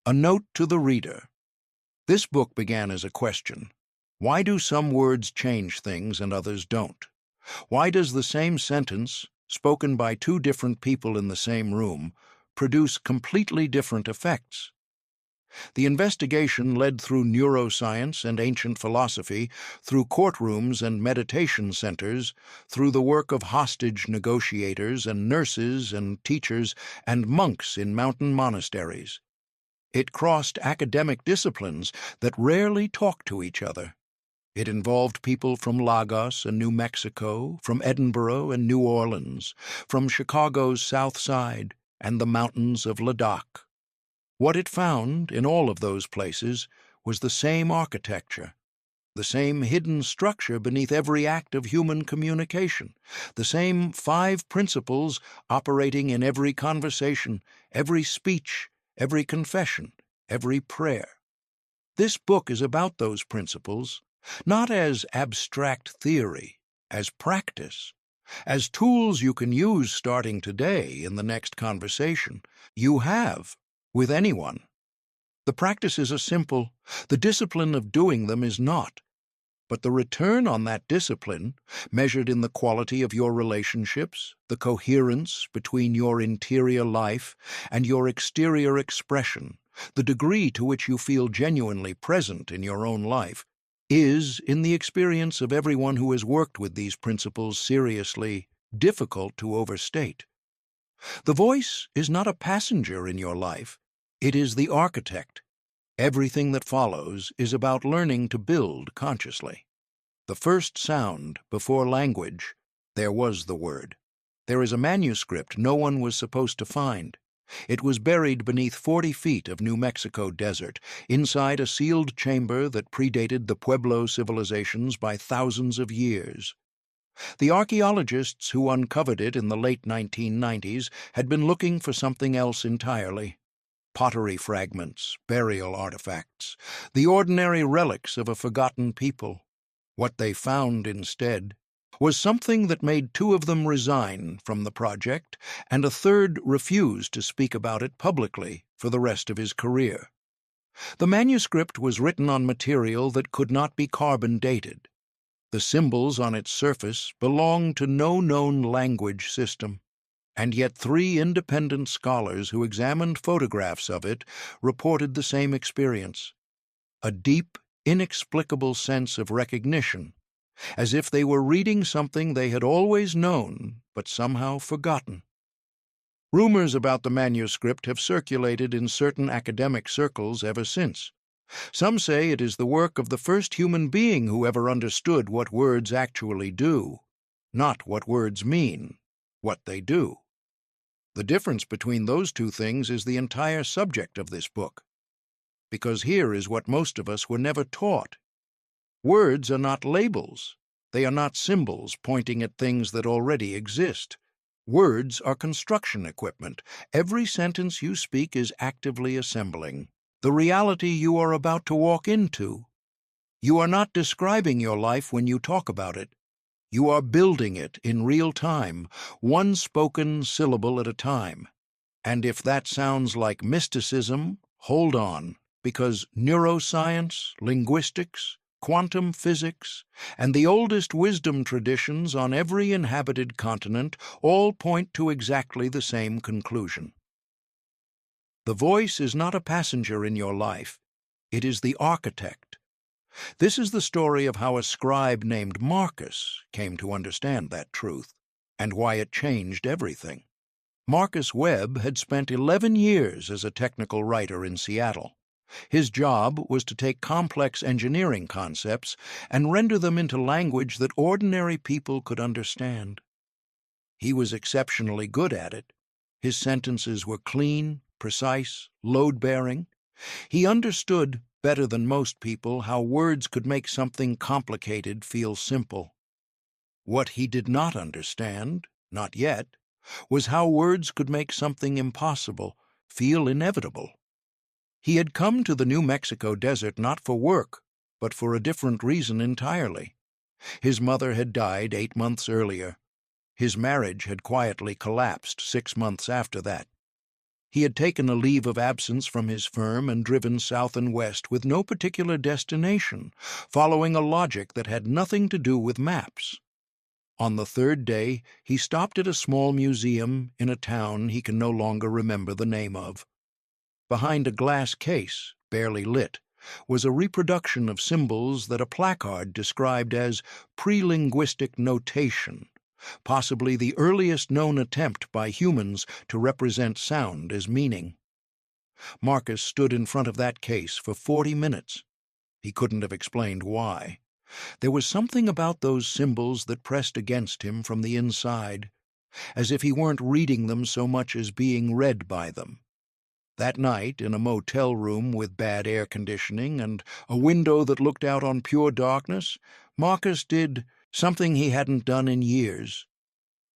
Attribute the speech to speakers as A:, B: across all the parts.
A: A note to the reader. This book began as a question. Why do some words change things and others don't? Why does the same sentence, spoken by two different people in the same room, produce completely different effects? The investigation led through neuroscience and ancient philosophy, through courtrooms and meditation centers, through the work of hostage negotiators and nurses and teachers and monks in mountain monasteries. It crossed academic disciplines that rarely talk to each other. It involved people from Lagos and New Mexico, from Edinburgh and New Orleans, from Chicago's South Side and the mountains of Ladakh. What it found in all of those places was the same architecture, the same hidden structure beneath every act of human communication, the same 5 principles operating in every conversation, every speech, every confession, every prayer. This book is about those principles, not as abstract theory, as practice, as tools you can use starting today in the next conversation you have with anyone. The practices are simple, the discipline of doing them is not. But the return on that discipline, measured in the quality of your relationships, the coherence between your interior life and your exterior expression, the degree to which you feel genuinely present in your own life, is, in the experience of everyone who has worked with these principles seriously, difficult to overstate. The voice is not a passenger in your life, it is the architect. Everything that follows is about learning to build consciously. The first sound before language, there was the word. There is a manuscript no one was supposed to find. It was buried beneath 40 feet of New Mexico desert, inside a sealed chamber that predated the Pueblo civilizations by thousands of years. The archaeologists who uncovered it in the late 1990s had been looking for something else entirely. Pottery fragments, burial artifacts, the ordinary relics of a forgotten people. What they found instead was something that made 2 of them resign from the project, and a third refuse to speak about it publicly for the rest of his career. The manuscript was written on material that could not be carbon dated. The symbols on its surface belonged to no known language system. And yet 3 independent scholars who examined photographs of it reported the same experience. A deep, inexplicable sense of recognition, as if they were reading something they had always known but somehow forgotten. Rumors about the manuscript have circulated in certain academic circles ever since. Some say it is the work of the first human being who ever understood what words actually do, not what words mean, what they do. The difference between those 2 things is the entire subject of this book. Because here is what most of us were never taught. Words are not labels. They are not symbols pointing at things that already exist. Words are construction equipment. Every sentence you speak is actively assembling the reality you are about to walk into. You are not describing your life when you talk about it. You are building it in real time, one spoken syllable at a time. And if that sounds like mysticism, hold on, because neuroscience, linguistics, quantum physics, and the oldest wisdom traditions on every inhabited continent all point to exactly the same conclusion. The voice is not a passenger in your life, it is the architect. This is the story of how a scribe named Marcus came to understand that truth, and why it changed everything. Marcus Webb had spent 11 years as a technical writer in Seattle. His job was to take complex engineering concepts and render them into language that ordinary people could understand. He was exceptionally good at it. His sentences were clean, precise, load-bearing. He understood, better than most people, how words could make something complicated feel simple. What he did not understand, not yet, was how words could make something impossible feel inevitable. He had come to the New Mexico desert not for work, but for a different reason entirely. His mother had died 8 months earlier. His marriage had quietly collapsed 6 months after that. He had taken a leave of absence from his firm and driven south and west with no particular destination, following a logic that had nothing to do with maps. On the third day, he stopped at a small museum in a town he can no longer remember the name of. Behind a glass case, barely lit, was a reproduction of symbols that a placard described as pre-linguistic notation, possibly the earliest known attempt by humans to represent sound as meaning. Marcus stood in front of that case for 40 minutes. He couldn't have explained why. There was something about those symbols that pressed against him from the inside, as if he weren't reading them so much as being read by them. That night, in a motel room with bad air conditioning and a window that looked out on pure darkness, Marcus did something he hadn't done in years.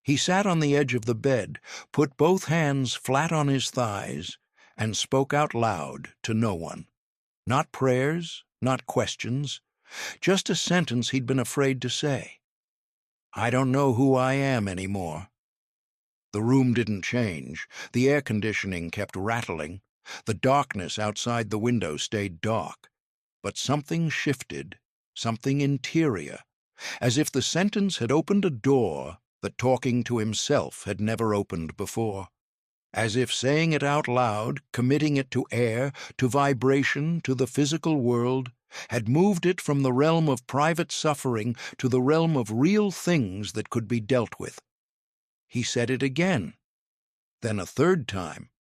A: He sat on the edge of the bed, put both hands flat on his thighs, and spoke out loud to no one. Not prayers, not questions, just a sentence he'd been afraid to say. "I don't know who I am anymore." The room didn't change. The air conditioning kept rattling. The darkness outside the window stayed dark. But something shifted, something interior, as if the sentence had opened a door that talking to himself had never opened before. As if saying it out loud, committing it to air, to vibration, to the physical world, had moved it from the realm of private suffering to the realm of real things that could be dealt with. He said it again, then a third time,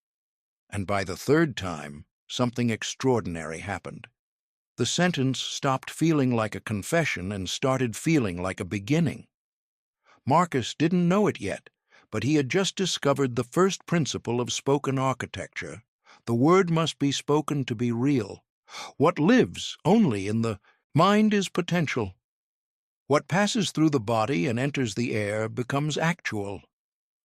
A: and by the third time, something extraordinary happened. The sentence stopped feeling like a confession and started feeling like a beginning. Marcus didn't know it yet, but he had just discovered the first principle of spoken architecture. The word must be spoken to be real. What lives only in the mind is potential. What passes through the body and enters the air becomes actual.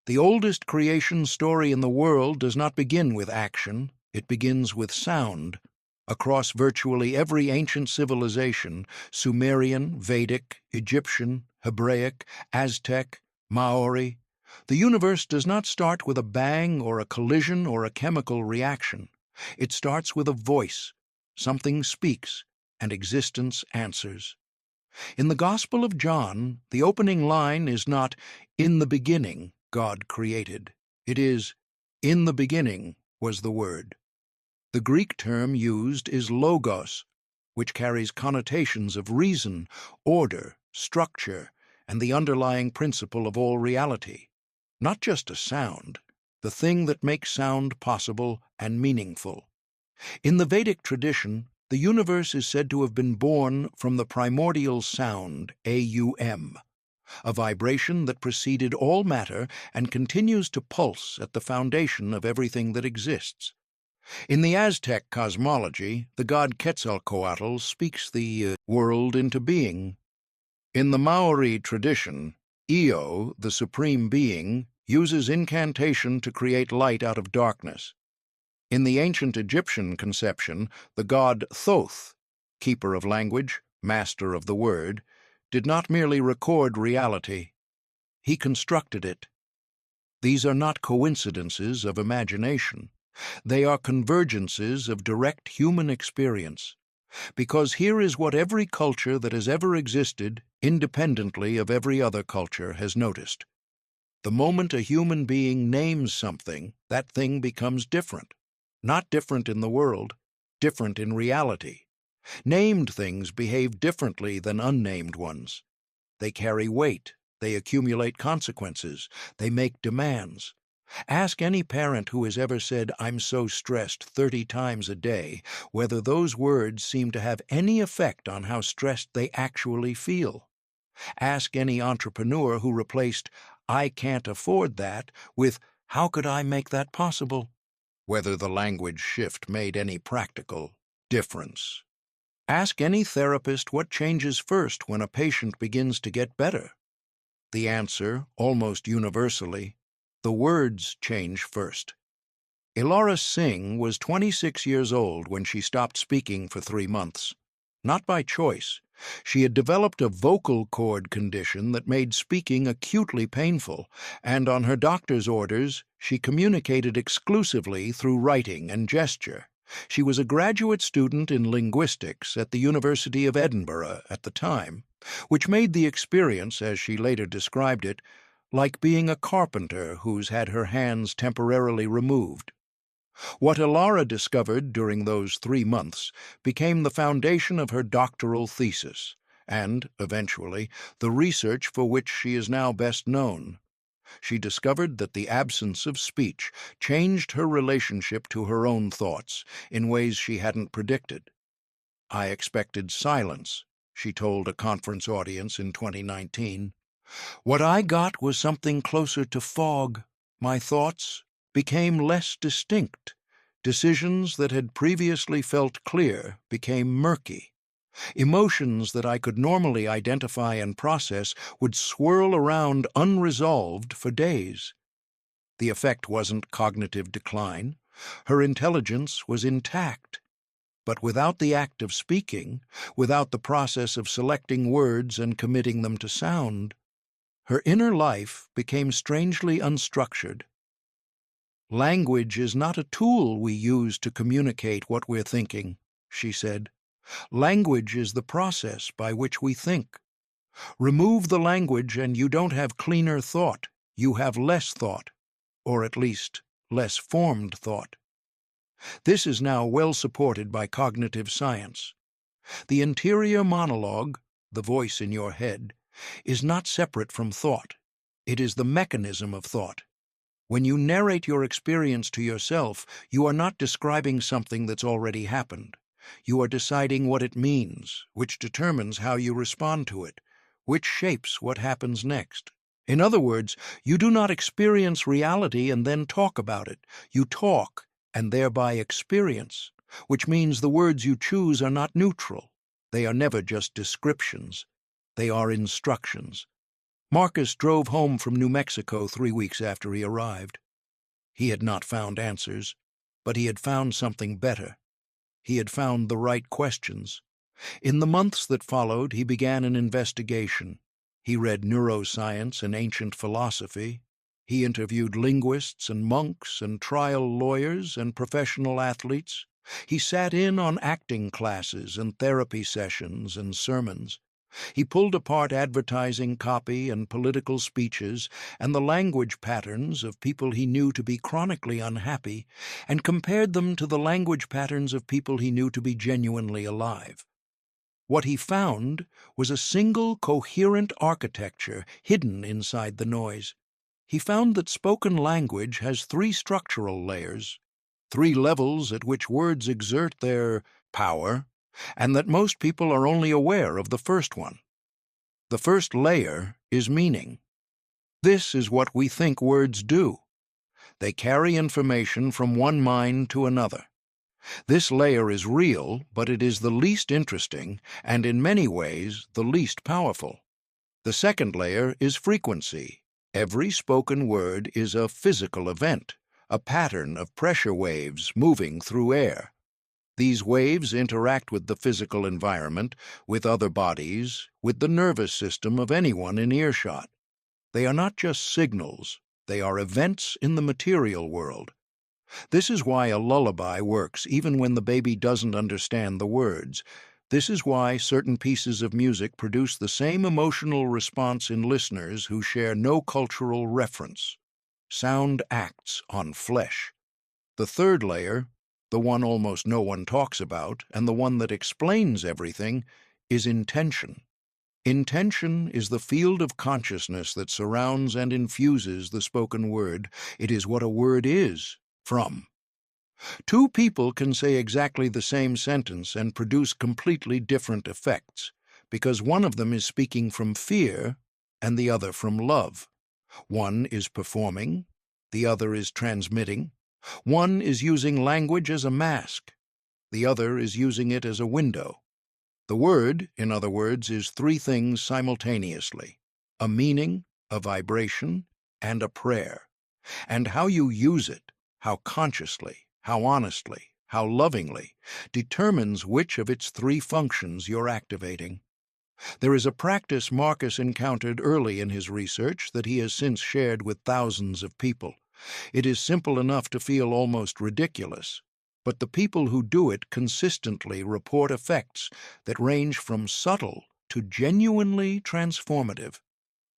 A: The oldest creation story in the world does not begin with action, it begins with sound. Across virtually every ancient civilization, Sumerian, Vedic, Egyptian, Hebraic, Aztec, Maori, the universe does not start with a bang or a collision or a chemical reaction. It starts with a voice. Something speaks, and existence answers. In the Gospel of John, the opening line is not, "In the beginning, God created." It is, "In the beginning was the Word." The Greek term used is logos, which carries connotations of reason, order, structure, and the underlying principle of all reality. Not just a sound, the thing that makes sound possible and meaningful. In the Vedic tradition, the universe is said to have been born from the primordial sound, Aum, a vibration that preceded all matter and continues to pulse at the foundation of everything that exists. In the Aztec cosmology, the god Quetzalcoatl speaks the world into being. In the Maori tradition, Io, the supreme being, uses incantation to create light out of darkness. In the ancient Egyptian conception, the god Thoth, keeper of language, master of the word, did not merely record reality, he constructed it. These are not coincidences of imagination. They are convergences of direct human experience, because here is what every culture that has ever existed, independently of every other culture, has noticed. The moment a human being names something, that thing becomes different. Not different in the world, different in reality. Named things behave differently than unnamed ones. They carry weight, they accumulate consequences, they make demands. Ask any parent who has ever said, "I'm so stressed," 30 times a day, whether those words seem to have any effect on how stressed they actually feel. Ask any entrepreneur who replaced, "I can't afford that," with, "How could I make that possible?" whether the language shift made any practical difference. Ask any therapist what changes first when a patient begins to get better. The answer, almost universally, the words change first. Elara Singh was 26 years old when she stopped speaking for 3 months. not by choice. She had developed a vocal cord condition that made speaking acutely painful, and on her doctor's orders, she communicated exclusively through writing and gesture. She was a graduate student in linguistics at the University of Edinburgh at the time, which made the experience, as she later described it, like being a carpenter who's had her hands temporarily removed. What Ilara discovered during those 3 months became the foundation of her doctoral thesis, and, eventually, the research for which she is now best known. She discovered that the absence of speech changed her relationship to her own thoughts in ways she hadn't predicted. "I expected silence," she told a conference audience in 2019. "What I got was something closer to fog. My thoughts became less distinct. Decisions that had previously felt clear became murky. Emotions that I could normally identify and process would swirl around unresolved for days." The effect wasn't cognitive decline. Her intelligence was intact. But without the act of speaking, without the process of selecting words and committing them to sound, her inner life became strangely unstructured. "Language is not a tool we use to communicate what we're thinking," she said. "Language is the process by which we think. Remove the language and you don't have cleaner thought, you have less thought, or at least less formed thought." This is now well supported by cognitive science. The interior monologue, the voice in your head, is not separate from thought. It is the mechanism of thought. When you narrate your experience to yourself, you are not describing something that's already happened. You are deciding what it means, which determines how you respond to it, which shapes what happens next. In other words, you do not experience reality and then talk about it. You talk and thereby experience, which means the words you choose are not neutral. They are never just descriptions. They are instructions. Marcus drove home from New Mexico 3 weeks after he arrived. He had not found answers, but he had found something better. He had found the right questions. In the months that followed, he began an investigation. He read neuroscience and ancient philosophy. He interviewed linguists and monks and trial lawyers and professional athletes. He sat in on acting classes and therapy sessions and sermons. He pulled apart advertising copy and political speeches and the language patterns of people he knew to be chronically unhappy and compared them to the language patterns of people he knew to be genuinely alive. What he found was a single coherent architecture hidden inside the noise. He found that spoken language has 3 structural layers, 3 levels at which words exert their power, and that most people are only aware of the first one. The first layer is meaning. This is what we think words do. They carry information from one mind to another. This layer is real, but it is the least interesting and in many ways the least powerful. The second layer is frequency. Every spoken word is a physical event, a pattern of pressure waves moving through air. These waves interact with the physical environment, with other bodies, with the nervous system of anyone in earshot. They are not just signals, they are events in the material world. This is why a lullaby works even when the baby doesn't understand the words. This is why certain pieces of music produce the same emotional response in listeners who share no cultural reference. Sound acts on flesh. The third layer, the one almost no one talks about, and the one that explains everything, is intention. Intention is the field of consciousness that surrounds and infuses the spoken word. It is what a word is, from. 2 people can say exactly the same sentence and produce completely different effects, because one of them is speaking from fear and the other from love. One is performing, the other is transmitting. One is using language as a mask, the other is using it as a window. The word, in other words, is 3 things simultaneously: a meaning, a vibration, and a prayer. And how you use it, how consciously, how honestly, how lovingly, determines which of its three functions you're activating. There is a practice Marcus encountered early in his research that he has since shared with thousands of people. It is simple enough to feel almost ridiculous, but the people who do it consistently report effects that range from subtle to genuinely transformative.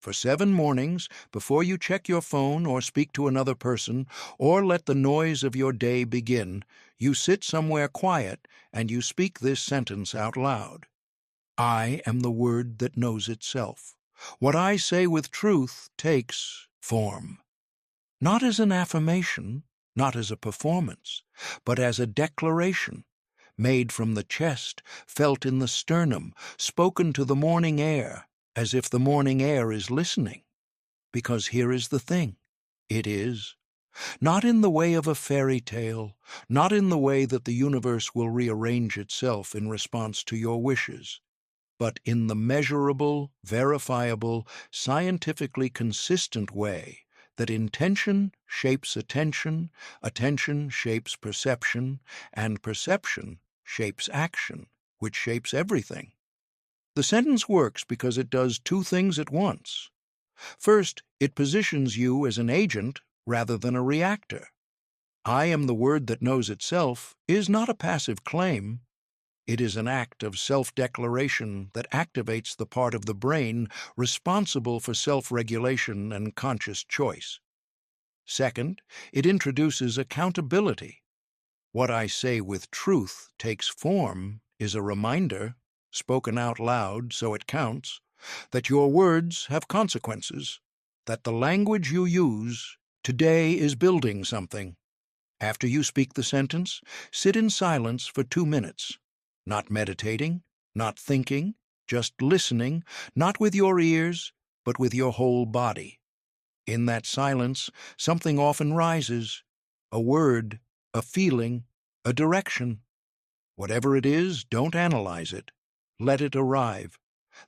A: For 7 mornings, before you check your phone or speak to another person, or let the noise of your day begin, you sit somewhere quiet and you speak this sentence out loud. I am the word that knows itself. What I say with truth takes form. Not as an affirmation, not as a performance, but as a declaration, made from the chest, felt in the sternum, spoken to the morning air, as if the morning air is listening. Because here is the thing, it is. Not in the way of a fairy tale, not in the way that the universe will rearrange itself in response to your wishes, but in the measurable, verifiable, scientifically consistent way that intention shapes attention, attention shapes perception, and perception shapes action, which shapes everything. The sentence works because it does 2 things at once. First, it positions you as an agent rather than a reactor. I am the word that knows itself is not a passive claim. It is an act of self-declaration that activates the part of the brain responsible for self-regulation and conscious choice. Second, it introduces accountability. What I say with truth takes form is a reminder, spoken out loud so it counts, that your words have consequences, that the language you use today is building something. After you speak the sentence, sit in silence for 2 minutes. Not meditating, not thinking, just listening, not with your ears, but with your whole body. In that silence, something often rises, a word, a feeling, a direction. Whatever it is, don't analyze it. Let it arrive.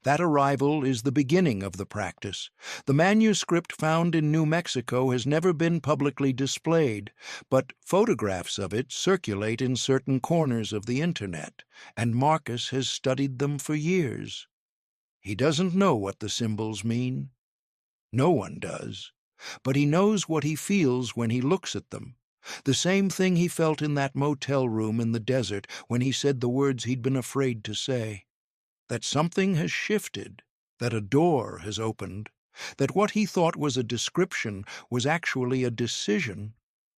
A: That arrival is the beginning of the practice. The manuscript found in New Mexico has never been publicly displayed, but photographs of it circulate in certain corners of the Internet, and Marcus has studied them for years. He doesn't know what the symbols mean. No one does. But he knows what he feels when he looks at them. The same thing he felt in that motel room in the desert when he said the words he'd been afraid to say. That something has shifted, that a door has opened, that what he thought was a description was actually a decision,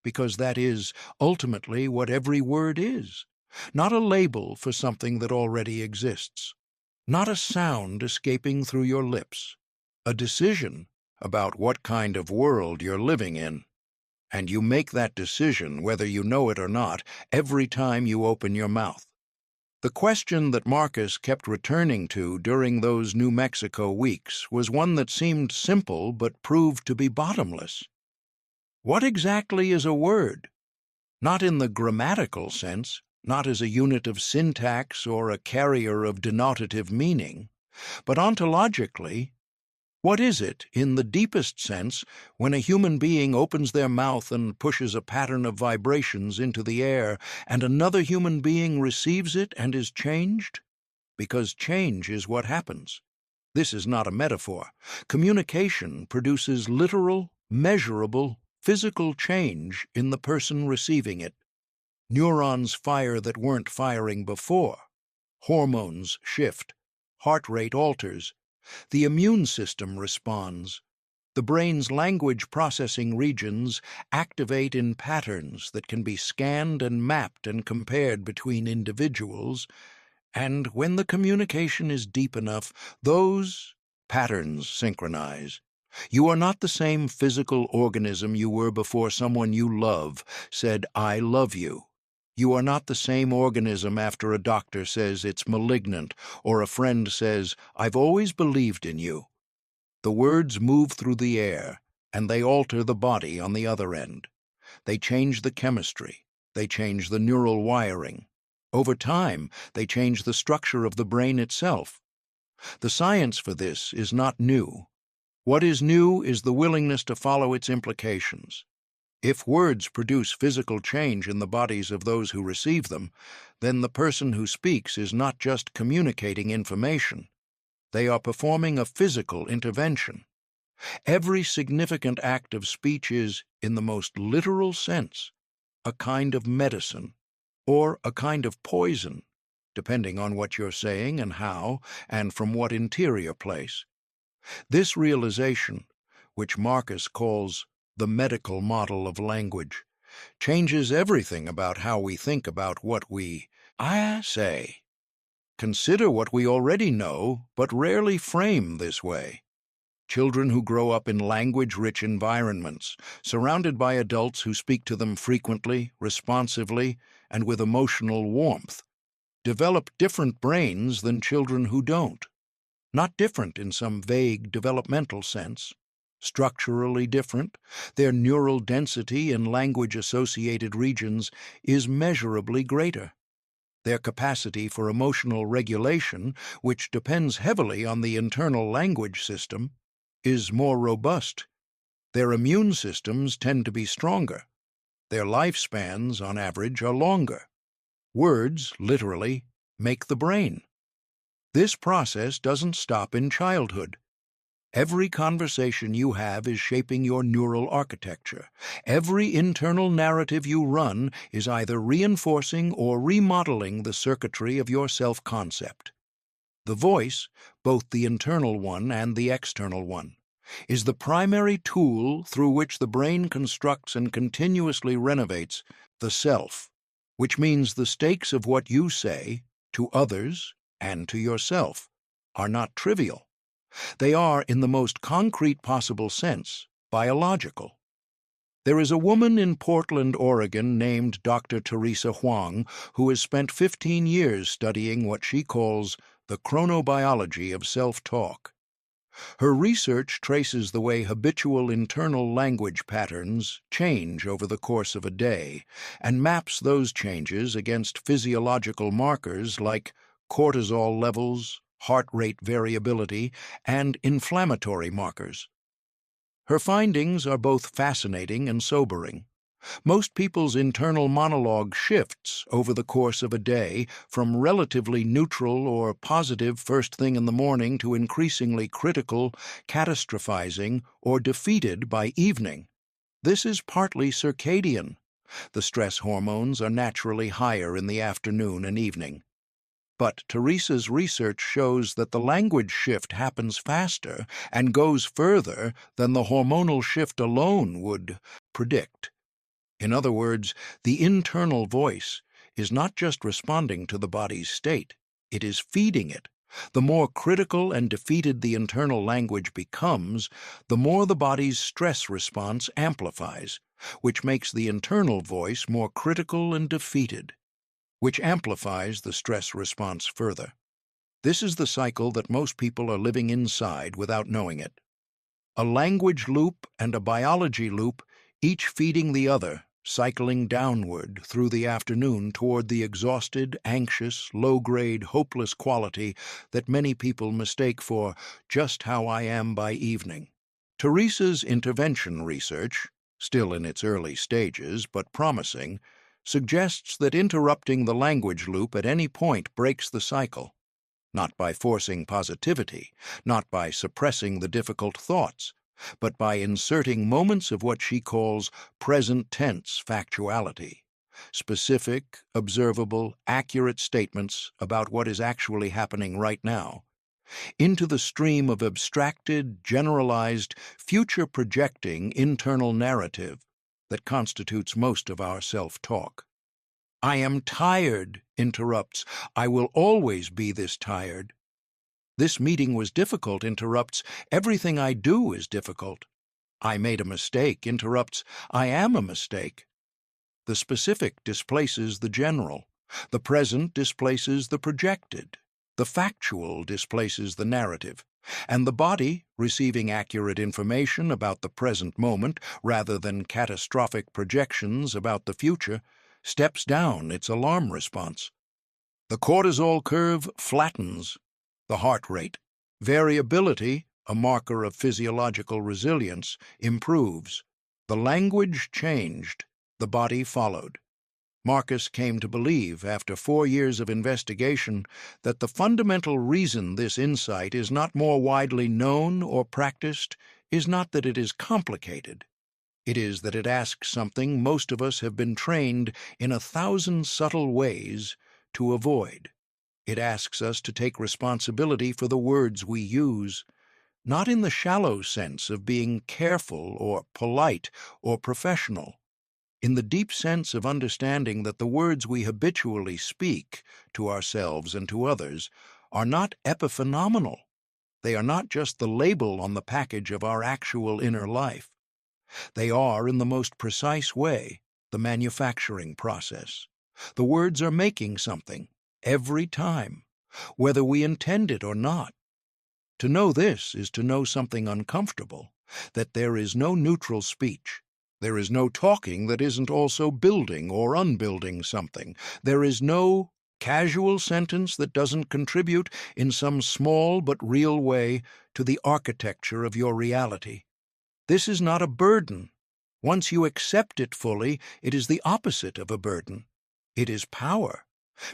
A: because that is ultimately what every word is, not a label for something that already exists, not a sound escaping through your lips, a decision about what kind of world you're living in. And you make that decision, whether you know it or not, every time you open your mouth. The question that Marcus kept returning to during those New Mexico weeks was one that seemed simple but proved to be bottomless. What exactly is a word? Not in the grammatical sense, not as a unit of syntax or a carrier of denotative meaning, but ontologically. What is it, in the deepest sense, when a human being opens their mouth and pushes a pattern of vibrations into the air, and another human being receives it and is changed? Because change is what happens. This is not a metaphor. Communication produces literal, measurable, physical change in the person receiving it. Neurons fire that weren't firing before. Hormones shift. Heart rate alters. The immune system responds. The brain's language processing regions activate in patterns that can be scanned and mapped and compared between individuals, and when the communication is deep enough, those patterns synchronize. You are not the same physical organism you were before someone you love said, "I love you." You are not the same organism after a doctor says it's malignant, or a friend says, "I've always believed in you." The words move through the air, and they alter the body on the other end. They change the chemistry. They change the neural wiring. Over time, they change the structure of the brain itself. The science for this is not new. What is new is the willingness to follow its implications. If words produce physical change in the bodies of those who receive them, then the person who speaks is not just communicating information. They are performing a physical intervention. Every significant act of speech is, in the most literal sense, a kind of medicine or a kind of poison, depending on what you're saying and how, and from what interior place. This realization, which Marcus calls the medical model of language, changes everything about how we think about what we say. Consider what we already know, but rarely frame this way. Children who grow up in language-rich environments, surrounded by adults who speak to them frequently, responsively, and with emotional warmth, develop different brains than children who don't. Not different in some vague developmental sense. Structurally different, their neural density in language-associated regions is measurably greater. Their capacity for emotional regulation, which depends heavily on the internal language system, is more robust. Their immune systems tend to be stronger. Their lifespans, on average, are longer. Words, literally, make the brain. This process doesn't stop in childhood. Every conversation you have is shaping your neural architecture. Every internal narrative you run is either reinforcing or remodeling the circuitry of your self-concept. The voice, both the internal one and the external one, is the primary tool through which the brain constructs and continuously renovates the self, which means the stakes of what you say to others and to yourself are not trivial. They are, in the most concrete possible sense, biological. There is a woman in Portland, Oregon named Dr. Teresa Huang who has spent 15 years studying what she calls the chronobiology of self-talk. Her research traces the way habitual internal language patterns change over the course of a day and maps those changes against physiological markers like cortisol levels, heart rate variability, and inflammatory markers. Her findings are both fascinating and sobering. Most people's internal monologue shifts over the course of a day from relatively neutral or positive first thing in the morning to increasingly critical, catastrophizing, or defeated by evening. This is partly circadian. The stress hormones are naturally higher in the afternoon and evening. But Teresa's research shows that the language shift happens faster and goes further than the hormonal shift alone would predict. In other words, the internal voice is not just responding to the body's state, it is feeding it. The more critical and defeated the internal language becomes, the more the body's stress response amplifies, which makes the internal voice more critical and defeated, which amplifies the stress response further. This is the cycle that most people are living inside without knowing it. A language loop and a biology loop, each feeding the other, cycling downward through the afternoon toward the exhausted, anxious, low-grade, hopeless quality that many people mistake for just how I am by evening. Teresa's intervention research, still in its early stages but promising, suggests that interrupting the language loop at any point breaks the cycle, not by forcing positivity, not by suppressing the difficult thoughts, but by inserting moments of what she calls present tense factuality, specific, observable, accurate statements about what is actually happening right now, into the stream of abstracted, generalized, future-projecting internal narrative that constitutes most of our self-talk. I am tired, interrupts. I will always be this tired. This meeting was difficult, interrupts. Everything I do is difficult. I made a mistake, interrupts. I am a mistake. The specific displaces the general. The present displaces the projected. The factual displaces the narrative. And the body, receiving accurate information about the present moment rather than catastrophic projections about the future, steps down its alarm response. The cortisol curve flattens. The heart rate, variability, a marker of physiological resilience, improves. The language changed, the body followed. Marcus came to believe, after 4 years of investigation, that the fundamental reason this insight is not more widely known or practiced is not that it is complicated. It is that it asks something most of us have been trained in 1,000 subtle ways to avoid. It asks us to take responsibility for the words we use, not in the shallow sense of being careful or polite or professional, in the deep sense of understanding that the words we habitually speak to ourselves and to others are not epiphenomenal. They are not just the label on the package of our actual inner life. They are, in the most precise way, the manufacturing process. The words are making something, every time, whether we intend it or not. To know this is to know something uncomfortable, that there is no neutral speech. There is no talking that isn't also building or unbuilding something. There is no casual sentence that doesn't contribute in some small but real way to the architecture of your reality. This is not a burden. Once you accept it fully, it is the opposite of a burden. It is power.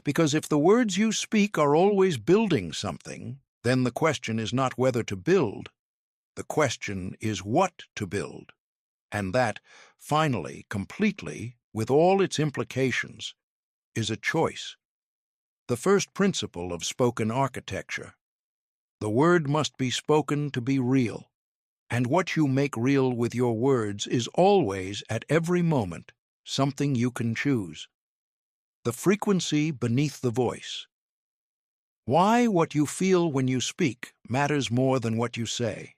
A: Because if the words you speak are always building something, then the question is not whether to build. The question is what to build. And that, finally, completely, with all its implications, is a choice. The first principle of spoken architecture. The word must be spoken to be real. And what you make real with your words is always, at every moment, something you can choose. The frequency beneath the voice. Why what you feel when you speak matters more than what you say.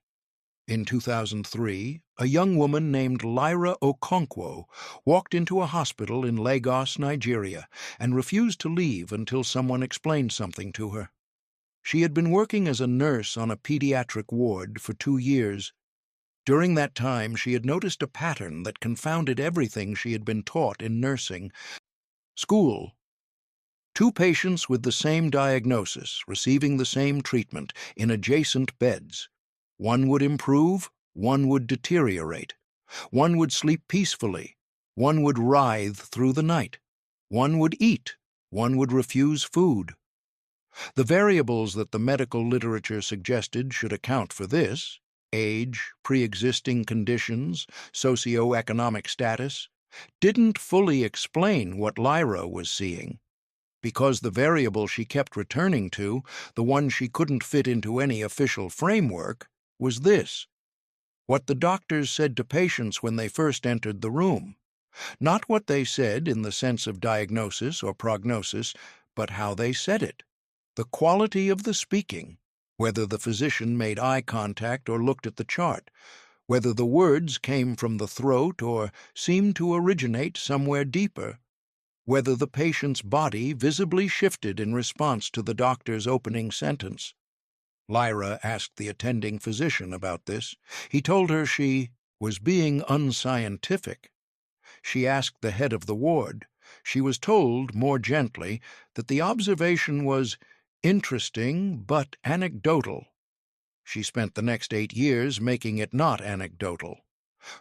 A: In 2003, a young woman named Lyra Okonkwo walked into a hospital in Lagos, Nigeria, and refused to leave until someone explained something to her. She had been working as a nurse on a pediatric ward for 2 years. During that time, she had noticed a pattern that confounded everything she had been taught in nursing. School. 2 patients with the same diagnosis, receiving the same treatment, in adjacent beds. One would improve, one would deteriorate. One would sleep peacefully, one would writhe through the night. One would eat, one would refuse food. The variables that the medical literature suggested should account for this, age, pre-existing conditions, socioeconomic status, didn't fully explain what Lyra was seeing, because the variable she kept returning to, the one she couldn't fit into any official framework, was this: what the doctors said to patients when they first entered the room. Not what they said in the sense of diagnosis or prognosis, but how they said it. The quality of the speaking, whether the physician made eye contact or looked at the chart, whether the words came from the throat or seemed to originate somewhere deeper, whether the patient's body visibly shifted in response to the doctor's opening sentence. Lyra asked the attending physician about this. He told her she was being unscientific. She asked the head of the ward. She was told, more gently, that the observation was interesting but anecdotal. She spent the next 8 years making it not anecdotal.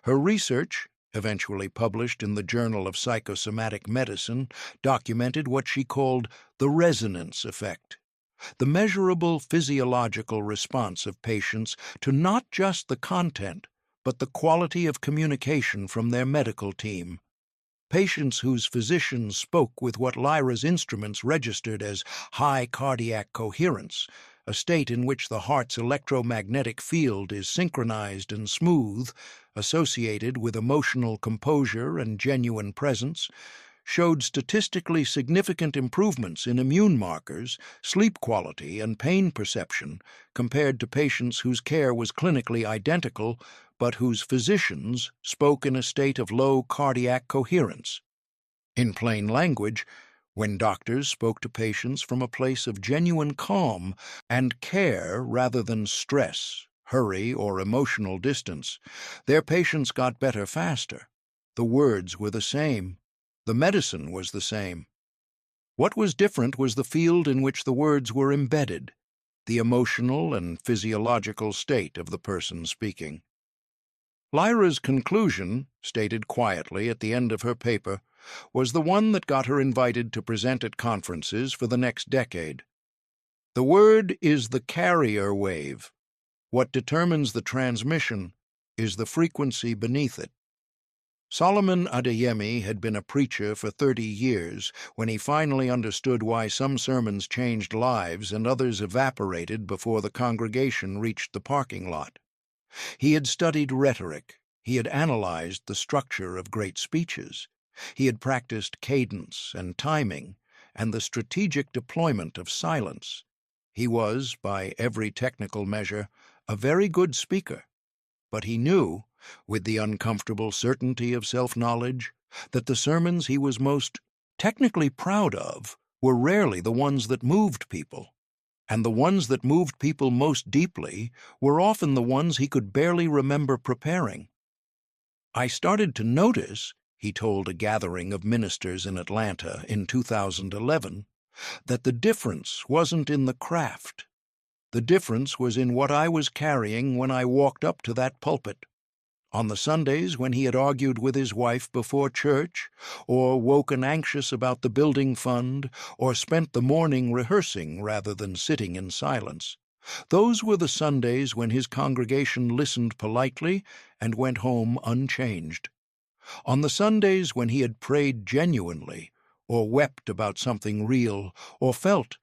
A: Her research, eventually published in the Journal of Psychosomatic Medicine, documented what she called the resonance effect, the measurable physiological response of patients to not just the content, but the quality of communication from their medical team. Patients whose physicians spoke with what Lyra's instruments registered as high cardiac coherence, a state in which the heart's electromagnetic field is synchronized and smooth, associated with emotional composure and genuine presence, showed statistically significant improvements in immune markers, sleep quality, and pain perception compared to patients whose care was clinically identical but whose physicians spoke in a state of low cardiac coherence. In plain language, when doctors spoke to patients from a place of genuine calm and care rather than stress, hurry, or emotional distance, their patients got better faster. The words were the same. The medicine was the same. What was different was the field in which the words were embedded, the emotional and physiological state of the person speaking. Lyra's conclusion, stated quietly at the end of her paper, was the one that got her invited to present at conferences for the next decade. The word is the carrier wave. What determines the transmission is the frequency beneath it. Solomon Adeyemi had been a preacher for 30 years when he finally understood why some sermons changed lives and others evaporated before the congregation reached the parking lot. He had studied rhetoric. He had analyzed the structure of great speeches. He had practiced cadence and timing and the strategic deployment of silence. He was, by every technical measure, a very good speaker. But he knew, with the uncomfortable certainty of self-knowledge, that the sermons he was most technically proud of were rarely the ones that moved people. And the ones that moved people most deeply were often the ones he could barely remember preparing. "I started to notice," he told a gathering of ministers in Atlanta in 2011, "that the difference wasn't in the craft. The difference was in what I was carrying when I walked up to that pulpit. On the Sundays when he had argued with his wife before church, or woken anxious about the building fund, or spent the morning rehearsing rather than sitting in silence, those were the Sundays when his congregation listened politely and went home unchanged. On the Sundays when he had prayed genuinely, or wept about something real, or felt,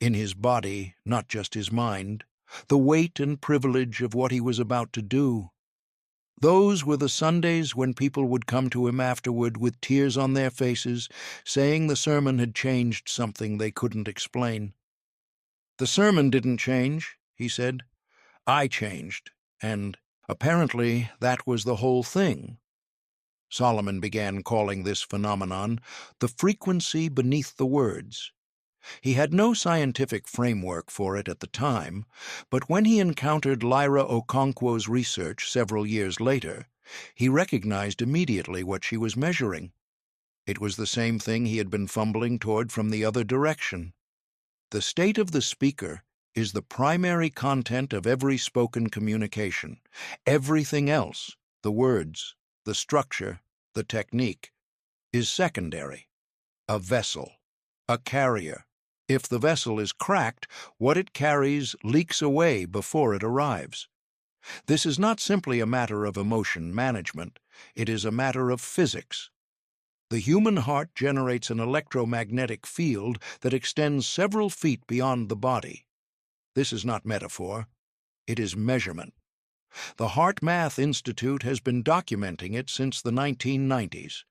A: in his body, not just his mind, the weight and privilege of what he was about to do, those were the Sundays when people would come to him afterward with tears on their faces, saying the sermon had changed something they couldn't explain. The sermon didn't change, he said. I changed, and apparently that was the whole thing." Solomon began calling this phenomenon the frequency beneath the words. He had no scientific framework for it at the time, but when he encountered Lyra Okonkwo's research several years later, he recognized immediately what she was measuring. It was the same thing he had been fumbling toward from the other direction. The state of the speaker is the primary content of every spoken communication. Everything else, the words, the structure, the technique, is secondary. A vessel, a carrier. If the vessel is cracked, what it carries leaks away before it arrives. This is not simply a matter of emotion management, it is a matter of physics. The human heart generates an electromagnetic field that extends several feet beyond the body. This is not metaphor, it is measurement. The Heart Math Institute has been documenting it since the 1990s.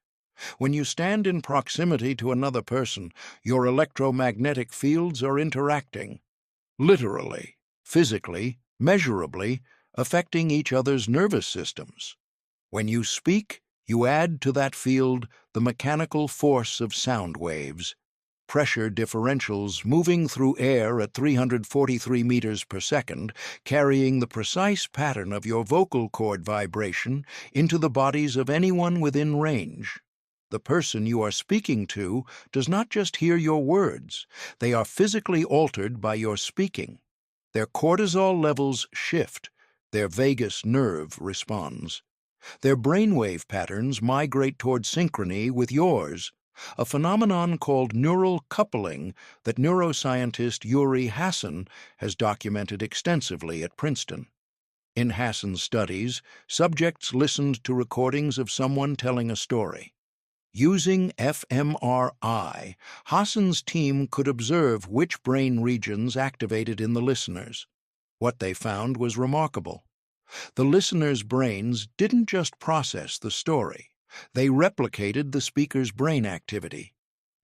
A: When you stand in proximity to another person, your electromagnetic fields are interacting, literally, physically, measurably, affecting each other's nervous systems. When you speak, you add to that field the mechanical force of sound waves, pressure differentials moving through air at 343 meters per second, carrying the precise pattern of your vocal cord vibration into the bodies of anyone within range. The person you are speaking to does not just hear your words, they are physically altered by your speaking. Their cortisol levels shift, their vagus nerve responds. Their brainwave patterns migrate toward synchrony with yours, a phenomenon called neural coupling that neuroscientist Uri Hasson has documented extensively at Princeton. In Hasson's studies, subjects listened to recordings of someone telling a story. Using fMRI, Hasson's team could observe which brain regions activated in the listeners. What they found was remarkable. The listeners' brains didn't just process the story, they replicated the speaker's brain activity.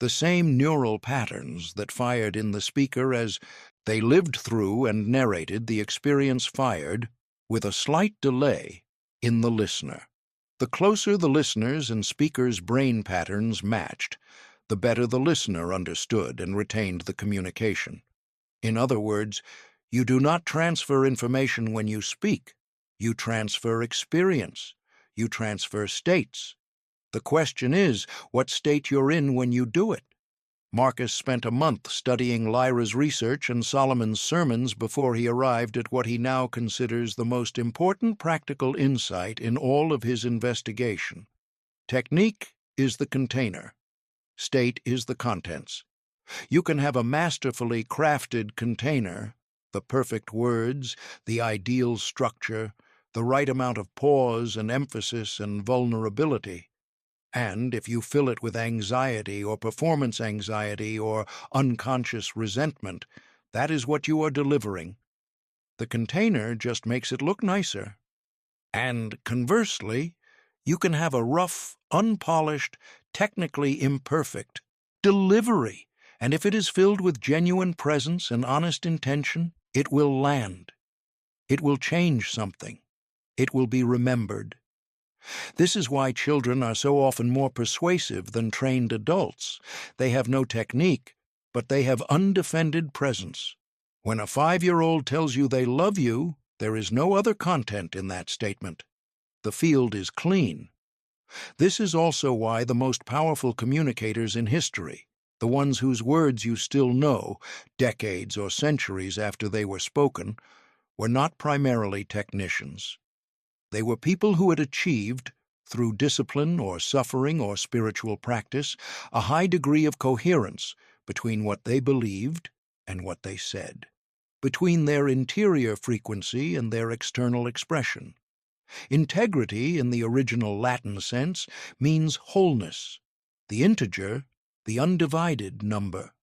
A: The same neural patterns that fired in the speaker as they lived through and narrated the experience fired, with a slight delay, in the listener. The closer the listener's and speaker's brain patterns matched, the better the listener understood and retained the communication. In other words, you do not transfer information when you speak. You transfer experience. You transfer states. The question is what state you're in when you do it. Marcus spent a month studying Lyra's research and Solomon's sermons before he arrived at what he now considers the most important practical insight in all of his investigation. Technique is the container. State is the contents. You can have a masterfully crafted container, the perfect words, the ideal structure, the right amount of pause and emphasis and vulnerability. And if you fill it with anxiety or performance anxiety or unconscious resentment, that is what you are delivering. The container just makes it look nicer. And conversely, you can have a rough, unpolished, technically imperfect delivery, and if it is filled with genuine presence and honest intention, it will land. It will change something. It will be remembered. This is why children are so often more persuasive than trained adults. They have no technique, but they have undefended presence. When a 5-year-old tells you they love you, there is no other content in that statement. The field is clean. This is also why the most powerful communicators in history, the ones whose words you still know, decades or centuries after they were spoken, were not primarily technicians. They were people who had achieved, through discipline or suffering or spiritual practice, a high degree of coherence between what they believed and what they said, between their interior frequency and their external expression. Integrity, in the original Latin sense, means wholeness, the integer, the undivided number.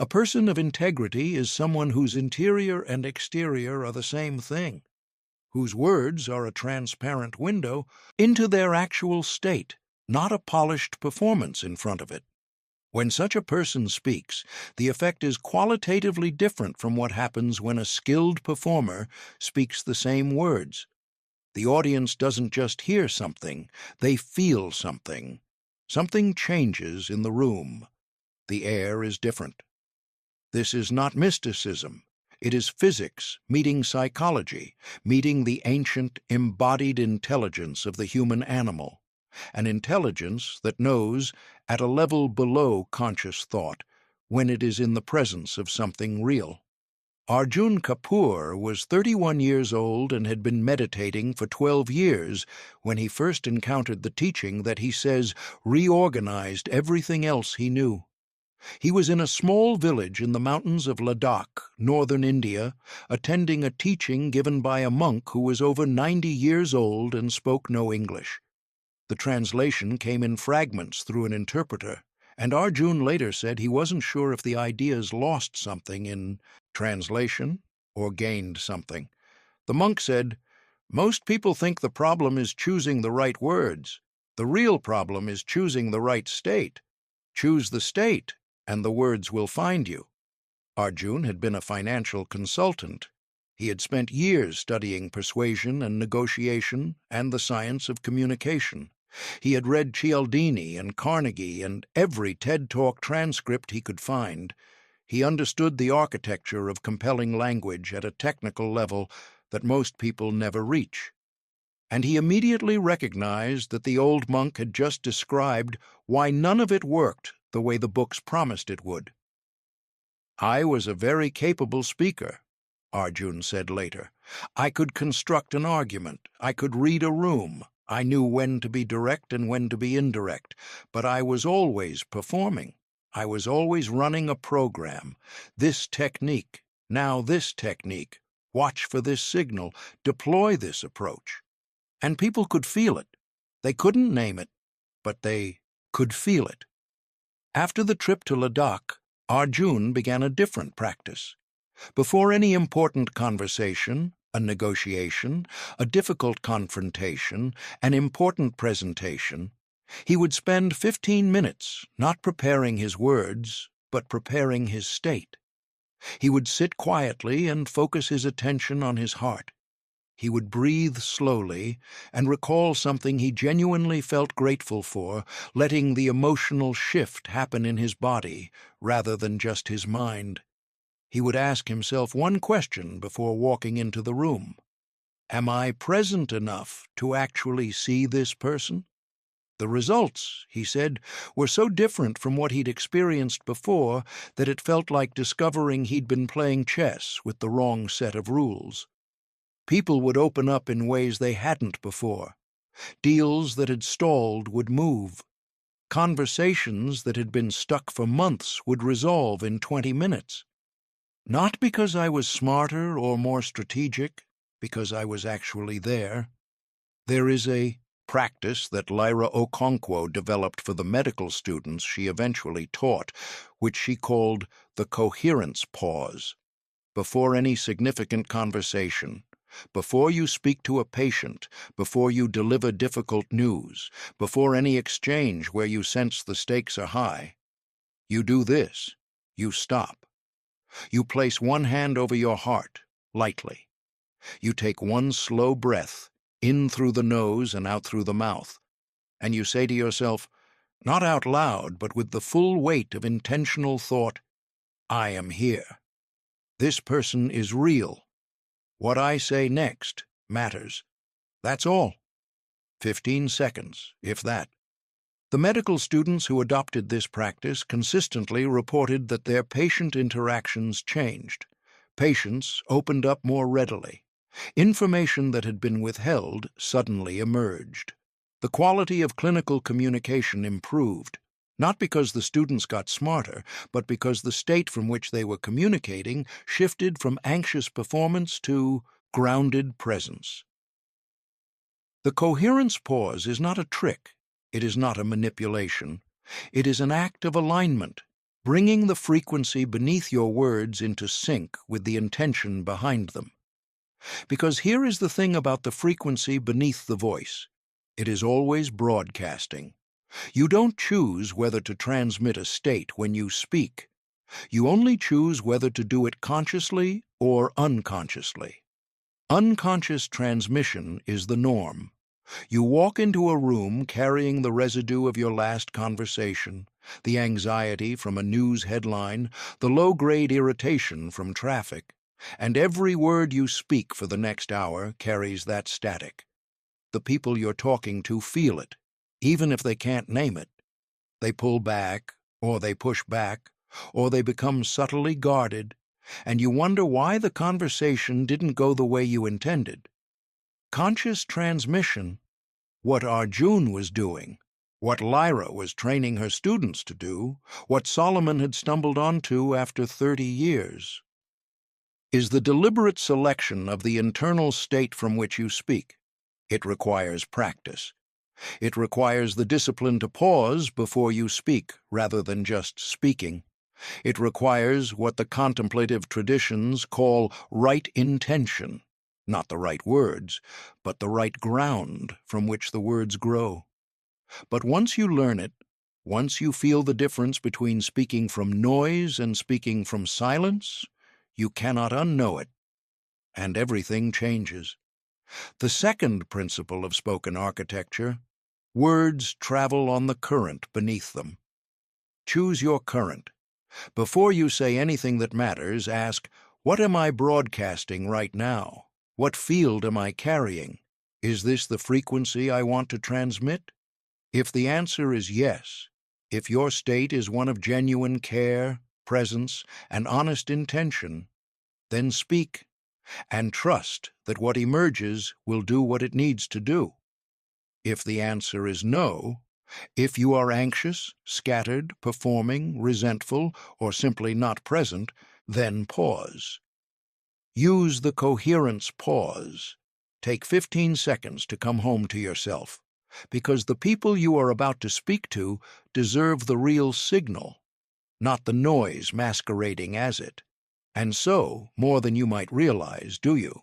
A: A person of integrity is someone whose interior and exterior are the same thing, whose words are a transparent window into their actual state, not a polished performance in front of it. When such a person speaks, the effect is qualitatively different from what happens when a skilled performer speaks the same words. The audience doesn't just hear something, they feel something. Something changes in the room. The air is different. This is not mysticism. It is physics meeting psychology, meeting the ancient embodied intelligence of the human animal, an intelligence that knows, at a level below conscious thought, when it is in the presence of something real. Arjun Kapoor was 31 years old and had been meditating for 12 years when he first encountered the teaching that he says reorganized everything else he knew. He was in a small village in the mountains of Ladakh, northern India, attending a teaching given by a monk who was over 90 years old and spoke no English. The translation came in fragments through an interpreter, and Arjun later said he wasn't sure if the ideas lost something in translation or gained something. The monk said, "Most people think the problem is choosing the right words. The real problem is choosing the right state. Choose the state, and the words will find you." Arjun had been a financial consultant. He had spent years studying persuasion and negotiation and the science of communication. He had read Cialdini and Carnegie and every TED Talk transcript he could find. He understood the architecture of compelling language at a technical level that most people never reach. And he immediately recognized that the old monk had just described why none of it worked the way the books promised it would. "I was a very capable speaker," Arjun said later. "I could construct an argument. I could read a room. I knew when to be direct and when to be indirect. But I was always performing. I was always running a program. This technique, now this technique. Watch for this signal. Deploy this approach." And people could feel it. They couldn't name it, but they could feel it. After the trip to Ladakh, Arjun began a different practice. Before any important conversation, a negotiation, a difficult confrontation, an important presentation, he would spend 15 minutes not preparing his words, but preparing his state. He would sit quietly and focus his attention on his heart. He would breathe slowly and recall something he genuinely felt grateful for, letting the emotional shift happen in his body rather than just his mind. He would ask himself one question before walking into the room. Am I present enough to actually see this person? The results, he said, were so different from what he'd experienced before that it felt like discovering he'd been playing chess with the wrong set of rules. People would open up in ways they hadn't before. Deals that had stalled would move. Conversations that had been stuck for months would resolve in 20 minutes. Not because I was smarter or more strategic, because I was actually there. There is a practice that Lyra Okonkwo developed for the medical students she eventually taught, which she called the coherence pause. Before any significant conversation, before you speak to a patient, before you deliver difficult news, before any exchange where you sense the stakes are high, you do this. You stop. You place one hand over your heart, lightly. You take one slow breath, in through the nose and out through the mouth, and you say to yourself, not out loud, but with the full weight of intentional thought, I am here. This person is real. What I say next matters. That's all. 15 seconds, if that. The medical students who adopted this practice consistently reported that their patient interactions changed. Patients opened up more readily. Information that had been withheld suddenly emerged. The quality of clinical communication improved, not because the students got smarter, but because the state from which they were communicating shifted from anxious performance to grounded presence. The coherence pause is not a trick. It is not a manipulation. It is an act of alignment, bringing the frequency beneath your words into sync with the intention behind them. Because here is the thing about the frequency beneath the voice. It is always broadcasting. You don't choose whether to transmit a state when you speak. You only choose whether to do it consciously or unconsciously. Unconscious transmission is the norm. You walk into a room carrying the residue of your last conversation, the anxiety from a news headline, the low-grade irritation from traffic, and every word you speak for the next hour carries that static. The people you're talking to feel it, even if they can't name it. They pull back, or they push back, or they become subtly guarded, and you wonder why the conversation didn't go the way you intended. Conscious transmission, what Arjun was doing, what Lyra was training her students to do, what Solomon had stumbled onto after 30 years, is the deliberate selection of the internal state from which you speak. It requires practice. It requires the discipline to pause before you speak rather than just speaking. It requires what the contemplative traditions call right intention, not the right words, but the right ground from which the words grow. But once you learn it, once you feel the difference between speaking from noise and speaking from silence, you cannot unknow it, and everything changes. The second principle of spoken architecture: words travel on the current beneath them. Choose your current. Before you say anything that matters, ask, what am I broadcasting right now? What field am I carrying? Is this the frequency I want to transmit? If the answer is yes, if your state is one of genuine care, presence, and honest intention, then speak, and trust that what emerges will do what it needs to do. If the answer is no, if you are anxious, scattered, performing, resentful, or simply not present, then pause. Use the coherence pause. Take 15 seconds to come home to yourself, because the people you are about to speak to deserve the real signal, not the noise masquerading as it. And so, more than you might realize, do you?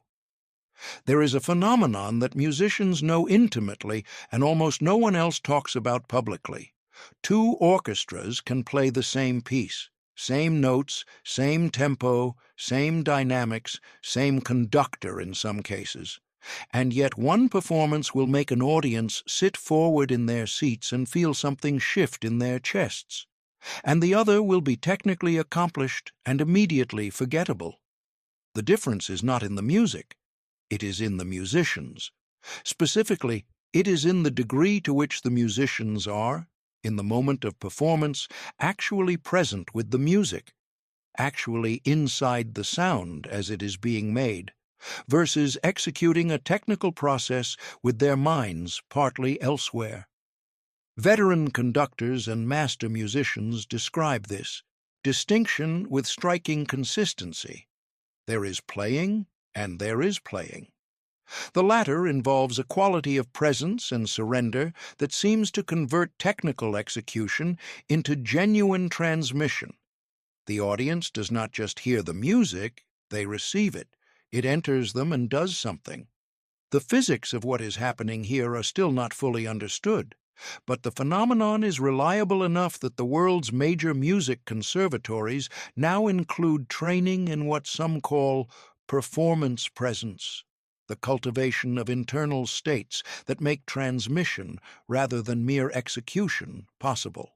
A: There is a phenomenon that musicians know intimately and almost no one else talks about publicly. Two orchestras can play the same piece, same notes, same tempo, same dynamics, same conductor in some cases. And yet one performance will make an audience sit forward in their seats and feel something shift in their chests, and the other will be technically accomplished and immediately forgettable. The difference is not in the music. It is in the musicians. Specifically, It is in the degree to which the musicians are, in the moment of performance, actually present with the music, actually inside the sound as it is being made, versus executing a technical process with their minds partly elsewhere. Veteran conductors and master musicians describe this distinction with striking consistency. There is playing, and there is playing. The latter involves a quality of presence and surrender that seems to convert technical execution into genuine transmission. The audience does not just hear the music, they receive it. It enters them and does something. The physics of what is happening here are still not fully understood, but the phenomenon is reliable enough that the world's major music conservatories now include training in what some call performance presence, the cultivation of internal states that make transmission rather than mere execution possible.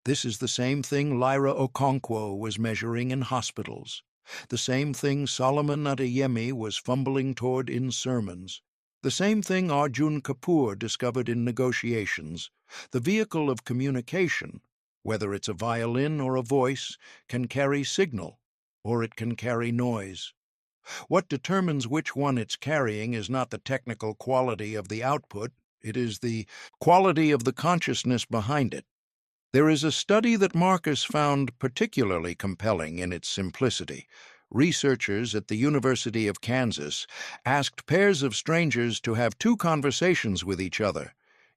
A: This is the same thing Lyra Okonkwo was measuring in hospitals, the same thing Solomon Adeyemi was fumbling toward in sermons, the same thing Arjun Kapoor discovered in negotiations. The vehicle of communication, whether it's a violin or a voice, can carry signal, or it can carry noise. What determines which one it's carrying is not the technical quality of the output, it is the quality of the consciousness behind it. There is a study that Marcus found particularly compelling in its simplicity. Researchers at the University of Kansas asked pairs of strangers to have two conversations with each other.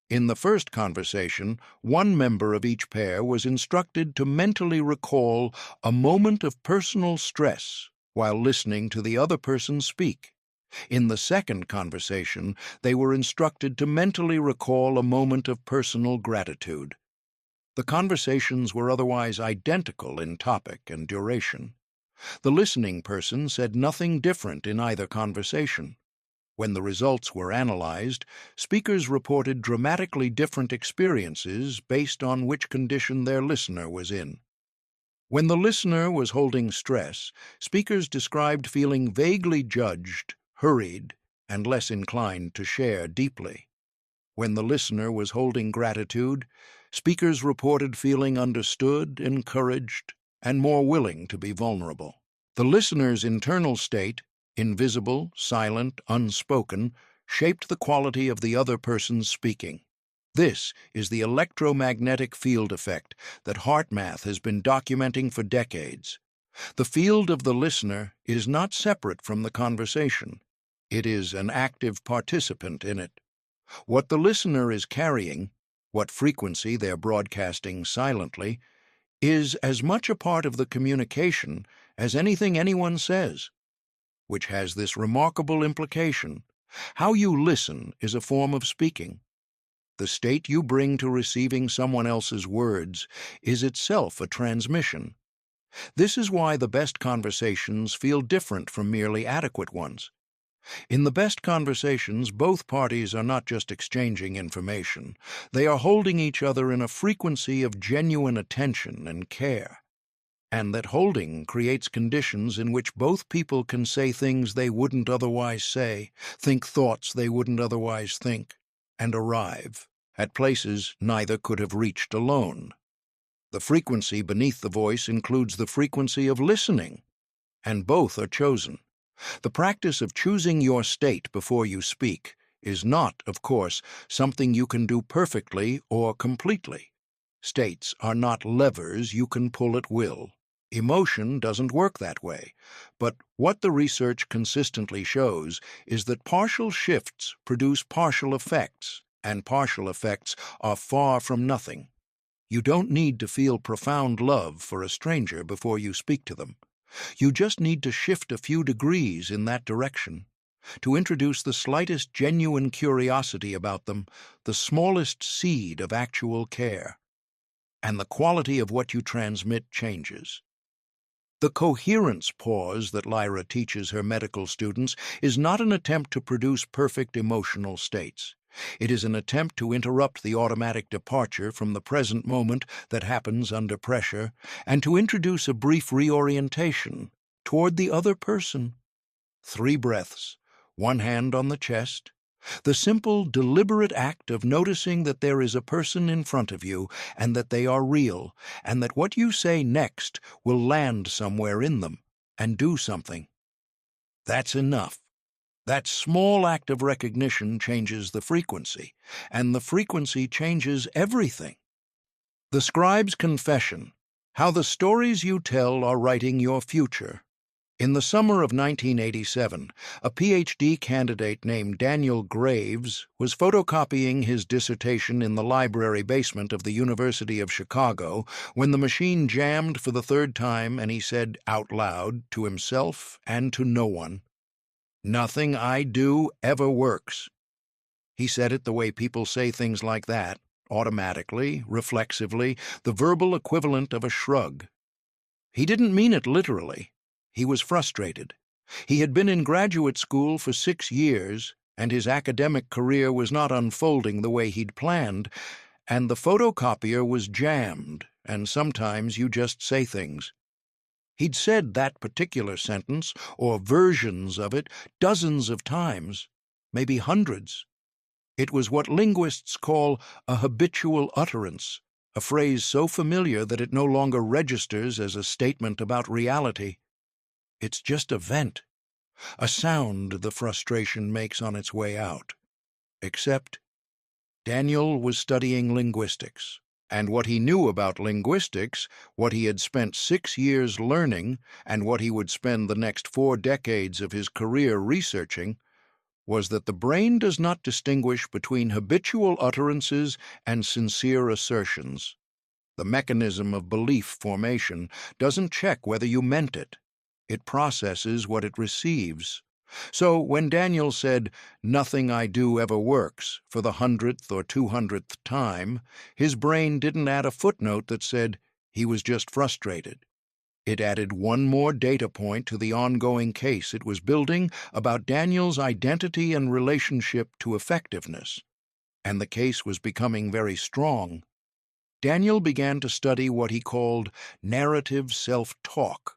A: In the first conversation, one member of each pair was instructed to mentally recall a moment of personal stress while listening to the other person speak. In the second conversation, they were instructed to mentally recall a moment of personal gratitude. The conversations were otherwise identical in topic and duration. The listening person said nothing different in either conversation. When the results were analyzed, speakers reported dramatically different experiences based on which condition their listener was in. When the listener was holding stress, speakers described feeling vaguely judged, hurried, and less inclined to share deeply. When the listener was holding gratitude, speakers reported feeling understood, encouraged, and more willing to be vulnerable. The listener's internal state, invisible, silent, unspoken, shaped the quality of the other person's speaking. This is the electromagnetic field effect that HeartMath has been documenting for decades. The field of the listener is not separate from the conversation. It is an active participant in it. What the listener is carrying, what frequency they're broadcasting silently, is as much a part of the communication as anything anyone says, which has this remarkable implication. How you listen is a form of speaking. The state you bring to receiving someone else's words is itself a transmission. This is why the best conversations feel different from merely adequate ones. In the best conversations, both parties are not just exchanging information. They are holding each other in a frequency of genuine attention and care. And that holding creates conditions in which both people can say things they wouldn't otherwise say, think thoughts they wouldn't otherwise think, and arrive at places neither could have reached alone. The frequency beneath the voice includes the frequency of listening, and both are chosen. The practice of choosing your state before you speak is not, of course, something you can do perfectly or completely. States are not levers you can pull at will. Emotion doesn't work that way, but what the research consistently shows is that partial shifts produce partial effects, and partial effects are far from nothing. You don't need to feel profound love for a stranger before you speak to them. You just need to shift a few degrees in that direction, to introduce the slightest genuine curiosity about them, the smallest seed of actual care, and the quality of what you transmit changes. The coherence pause that Lyra teaches her medical students is not an attempt to produce perfect emotional states. It is an attempt to interrupt the automatic departure from the present moment that happens under pressure and to introduce a brief reorientation toward the other person. 3 breaths, one hand on the chest, The simple, deliberate act of noticing that there is a person in front of you and that they are real, and that what you say next will land somewhere in them and do something. That's enough. That small act of recognition changes the frequency, and the frequency changes everything. The Scribe's Confession: How the Stories You Tell Are Writing Your Future. In the summer of 1987, a PhD candidate named Daniel Graves was photocopying his dissertation in the library basement of the University of Chicago when the machine jammed for the third time and he said out loud to himself and to no one, "Nothing I do ever works." He said it the way people say things like that, automatically, reflexively, the verbal equivalent of a shrug. He didn't mean it literally. He was frustrated. He had been in graduate school for 6 years, and his academic career was not unfolding the way he'd planned, and the photocopier was jammed, and sometimes you just say things. He'd said that particular sentence, or versions of it, dozens of times, maybe hundreds. It was what linguists call a habitual utterance, a phrase so familiar that it no longer registers as a statement about reality. It's just a vent, a sound the frustration makes on its way out. Except Daniel was studying linguistics, and what he knew about linguistics, what he had spent 6 years learning, and what he would spend the next 4 decades of his career researching, was that the brain does not distinguish between habitual utterances and sincere assertions. The mechanism of belief formation doesn't check whether you meant it. It processes what it receives. So when Daniel said, "Nothing I do ever works," for the 100th or 200th time, his brain didn't add a footnote that said he was just frustrated. It added one more data point to the ongoing case it was building about Daniel's identity and relationship to effectiveness. And the case was becoming very strong. Daniel began to study what he called narrative self-talk,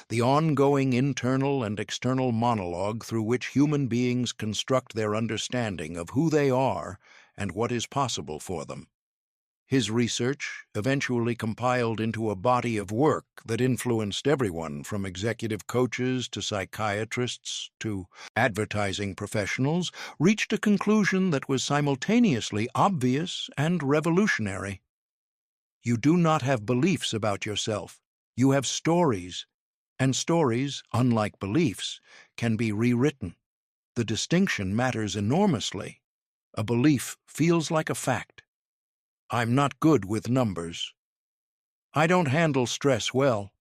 A: the ongoing internal and external monologue through which human beings construct their understanding of who they are and what is possible for them. His research eventually compiled into a body of work that influenced everyone from executive coaches to psychiatrists to advertising professionals, reached a conclusion that was simultaneously obvious and revolutionary. You do not have beliefs about yourself. You have stories. And stories, unlike beliefs, can be rewritten. The distinction matters enormously. A belief feels like a fact. I'm not good with numbers. I don't handle stress well.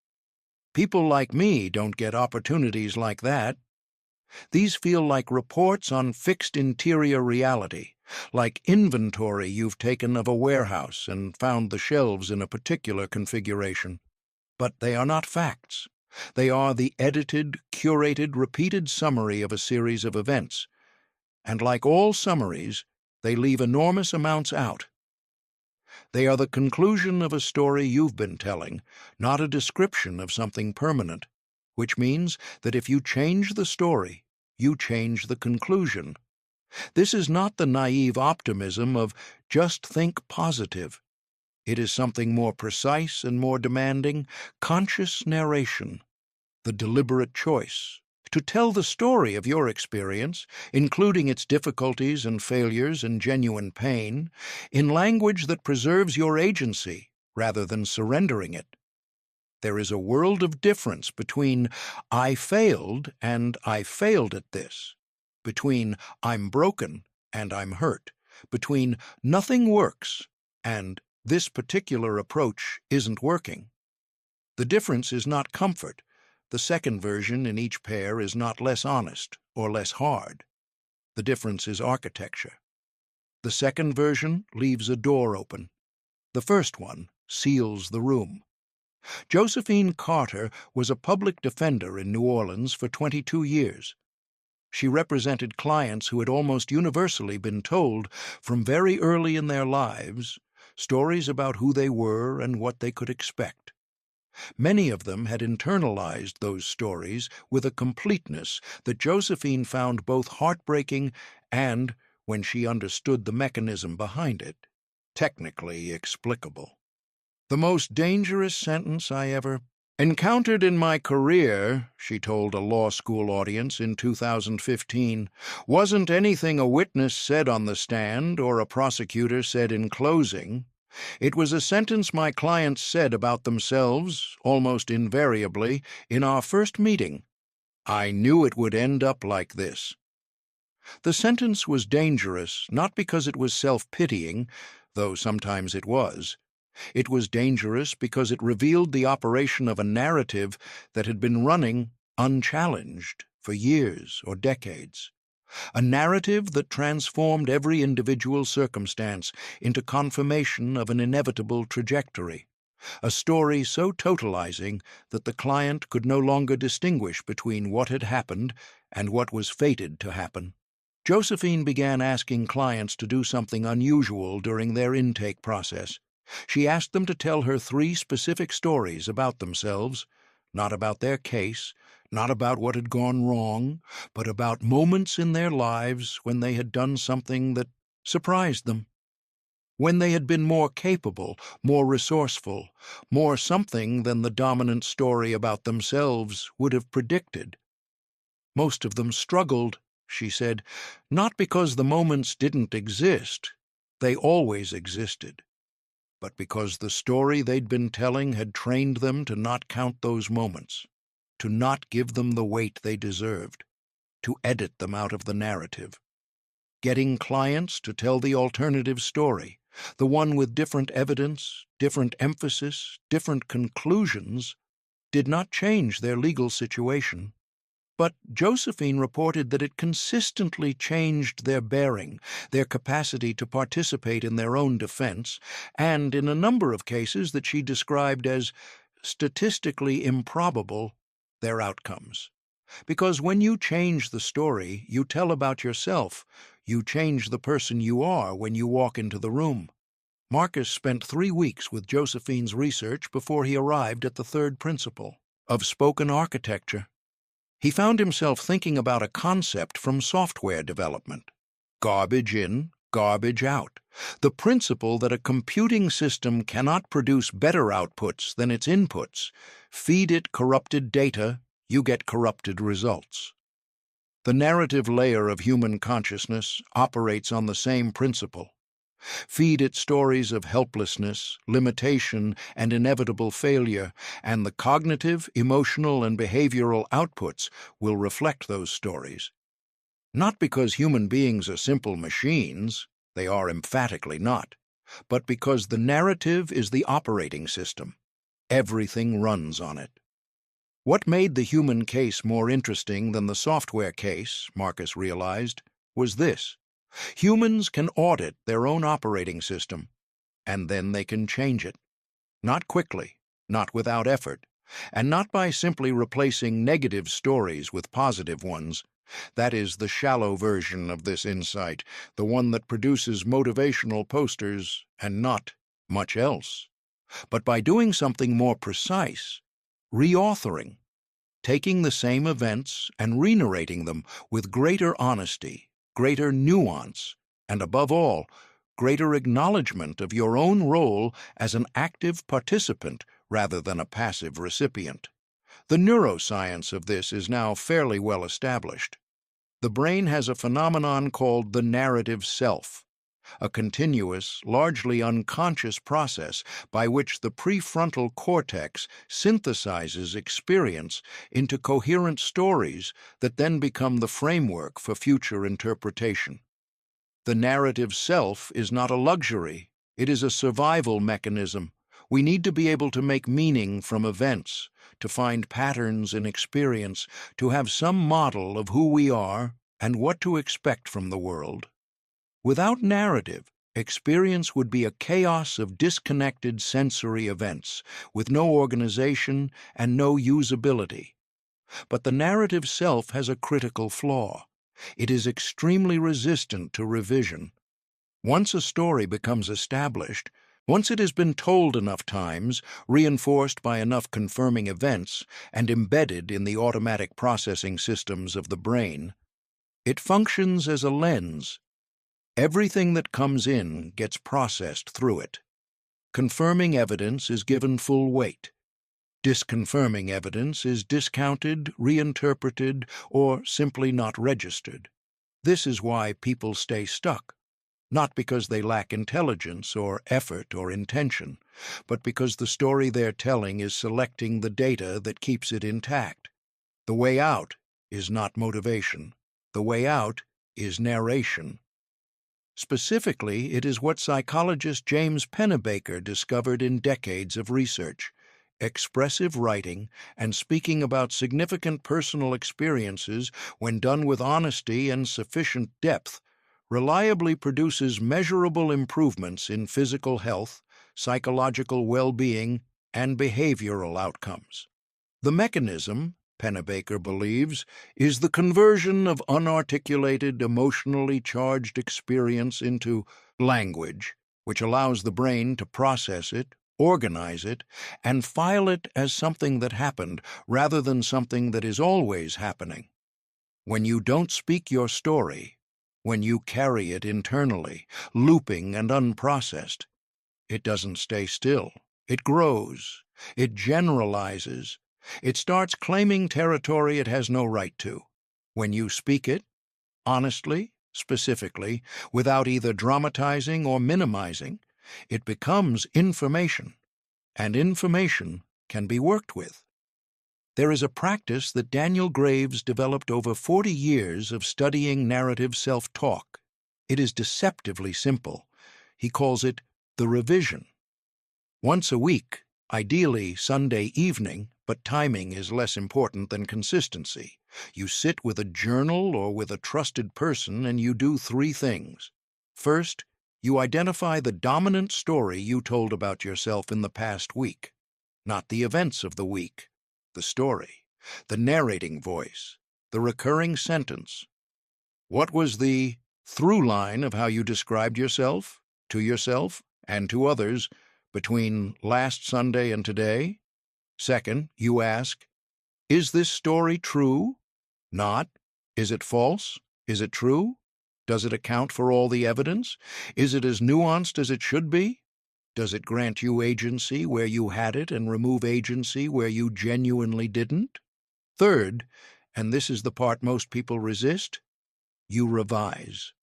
A: People like me don't get opportunities like that. These feel like reports on fixed interior reality, like inventory you've taken of a warehouse and found the shelves in a particular configuration. But they are not facts. They are the edited, curated, repeated summary of a series of events. And like all summaries, they leave enormous amounts out. They are the conclusion of a story you've been telling, not a description of something permanent, which means that if you change the story, you change the conclusion. This is not the naive optimism of just think positive. It is something more precise and more demanding, conscious narration, the deliberate choice to tell the story of your experience, including its difficulties and failures and genuine pain, in language that preserves your agency rather than surrendering it. There is a world of difference between "I failed" and "I failed at this," between "I'm broken" and "I'm hurt," between "nothing works" and "this particular approach isn't working." The difference is not comfort. The second version in each pair is not less honest or less hard. The difference is architecture. The second version leaves a door open. The first one seals the room. Josephine Carter was a public defender in New Orleans for 22 years. She represented clients who had almost universally been told, from very early in their lives, stories about who they were and what they could expect. Many of them had internalized those stories with a completeness that Josephine found both heartbreaking and, when she understood the mechanism behind it, technically explicable. "The most dangerous sentence I ever encountered in my career," she told a law school audience in 2015, "wasn't anything a witness said on the stand or a prosecutor said in closing. It was a sentence my clients said about themselves, almost invariably, in our first meeting. I knew it would end up like this." The sentence was dangerous not because it was self-pitying, though sometimes it was. It was dangerous because it revealed the operation of a narrative that had been running unchallenged for years or decades. A narrative that transformed every individual circumstance into confirmation of an inevitable trajectory. A story so totalizing that the client could no longer distinguish between what had happened and what was fated to happen. Josephine began asking clients to do something unusual during their intake process. She asked them to tell her 3 specific stories about themselves, not about their case, not about what had gone wrong, but about moments in their lives when they had done something that surprised them. When they had been more capable, more resourceful, more something than the dominant story about themselves would have predicted. Most of them struggled, she said, not because the moments didn't exist. They always existed. But because the story they'd been telling had trained them to not count those moments, to not give them the weight they deserved, to edit them out of the narrative. Getting clients to tell the alternative story, the one with different evidence, different emphasis, different conclusions, did not change their legal situation. But Josephine reported that it consistently changed their bearing, their capacity to participate in their own defense, and in a number of cases that she described as statistically improbable, their outcomes. Because when you change the story you tell about yourself, you change the person you are when you walk into the room. Marcus spent 3 weeks with Josephine's research before he arrived at the 3rd principle of spoken architecture. He found himself thinking about a concept from software development. Garbage in, garbage out. The principle that a computing system cannot produce better outputs than its inputs. Feed it corrupted data, you get corrupted results. The narrative layer of human consciousness operates on the same principle. Feed it stories of helplessness, limitation, and inevitable failure, and the cognitive, emotional, and behavioral outputs will reflect those stories. Not because human beings are simple machines, they are emphatically not, but because the narrative is the operating system. Everything runs on it. What made the human case more interesting than the software case, Marcus realized, was this. Humans can audit their own operating system, and then they can change it. Not quickly, not without effort, and not by simply replacing negative stories with positive ones. That is the shallow version of this insight, the one that produces motivational posters and not much else. But by doing something more precise, reauthoring, taking the same events and re-narrating them with greater honesty, greater nuance, and above all, greater acknowledgement of your own role as an active participant rather than a passive recipient. The neuroscience of this is now fairly well established. The brain has a phenomenon called the narrative self, a continuous, largely unconscious process by which the prefrontal cortex synthesizes experience into coherent stories that then become the framework for future interpretation. The narrative self is not a luxury, it is a survival mechanism. We need to be able to make meaning from events, to find patterns in experience, to have some model of who we are and what to expect from the world. Without narrative, experience would be a chaos of disconnected sensory events, with no organization and no usability. But the narrative self has a critical flaw. It is extremely resistant to revision. Once a story becomes established, once it has been told enough times, reinforced by enough confirming events, and embedded in the automatic processing systems of the brain, it functions as a lens. Everything that comes in gets processed through it. Confirming evidence is given full weight. Disconfirming evidence is discounted, reinterpreted, or simply not registered. This is why people stay stuck, not because they lack intelligence or effort or intention, but because the story they're telling is selecting the data that keeps it intact. The way out is not motivation. The way out is narration. Specifically, it is what psychologist James Pennebaker discovered in decades of research. Expressive writing and speaking about significant personal experiences, when done with honesty and sufficient depth, reliably produces measurable improvements in physical health, psychological well-being, and behavioral outcomes. The mechanism, Pennebaker believes, is the conversion of unarticulated, emotionally charged experience into language, which allows the brain to process it, organize it, and file it as something that happened rather than something that is always happening. When you don't speak your story, when you carry it internally, looping and unprocessed, it doesn't stay still. It grows. It generalizes. It starts claiming territory it has no right to. When you speak it, honestly, specifically, without either dramatizing or minimizing, it becomes information, and information can be worked with. There is a practice that Daniel Graves developed over 40 years of studying narrative self-talk. It is deceptively simple. He calls it the revision. Once a week, ideally Sunday evening, but timing is less important than consistency, you sit with a journal or with a trusted person and you do 3 things. First, you identify the dominant story you told about yourself in the past week. Not the events of the week, the story, the narrating voice, the recurring sentence. What was the through line of how you described yourself, and to others, between last Sunday and today? Second, you ask, is this story true? Not, is it false? Is it true? Does it account for all the evidence? Is it as nuanced as it should be? Does it grant you agency where you had it and remove agency where you genuinely didn't? Third, and this is the part most people resist, you revise.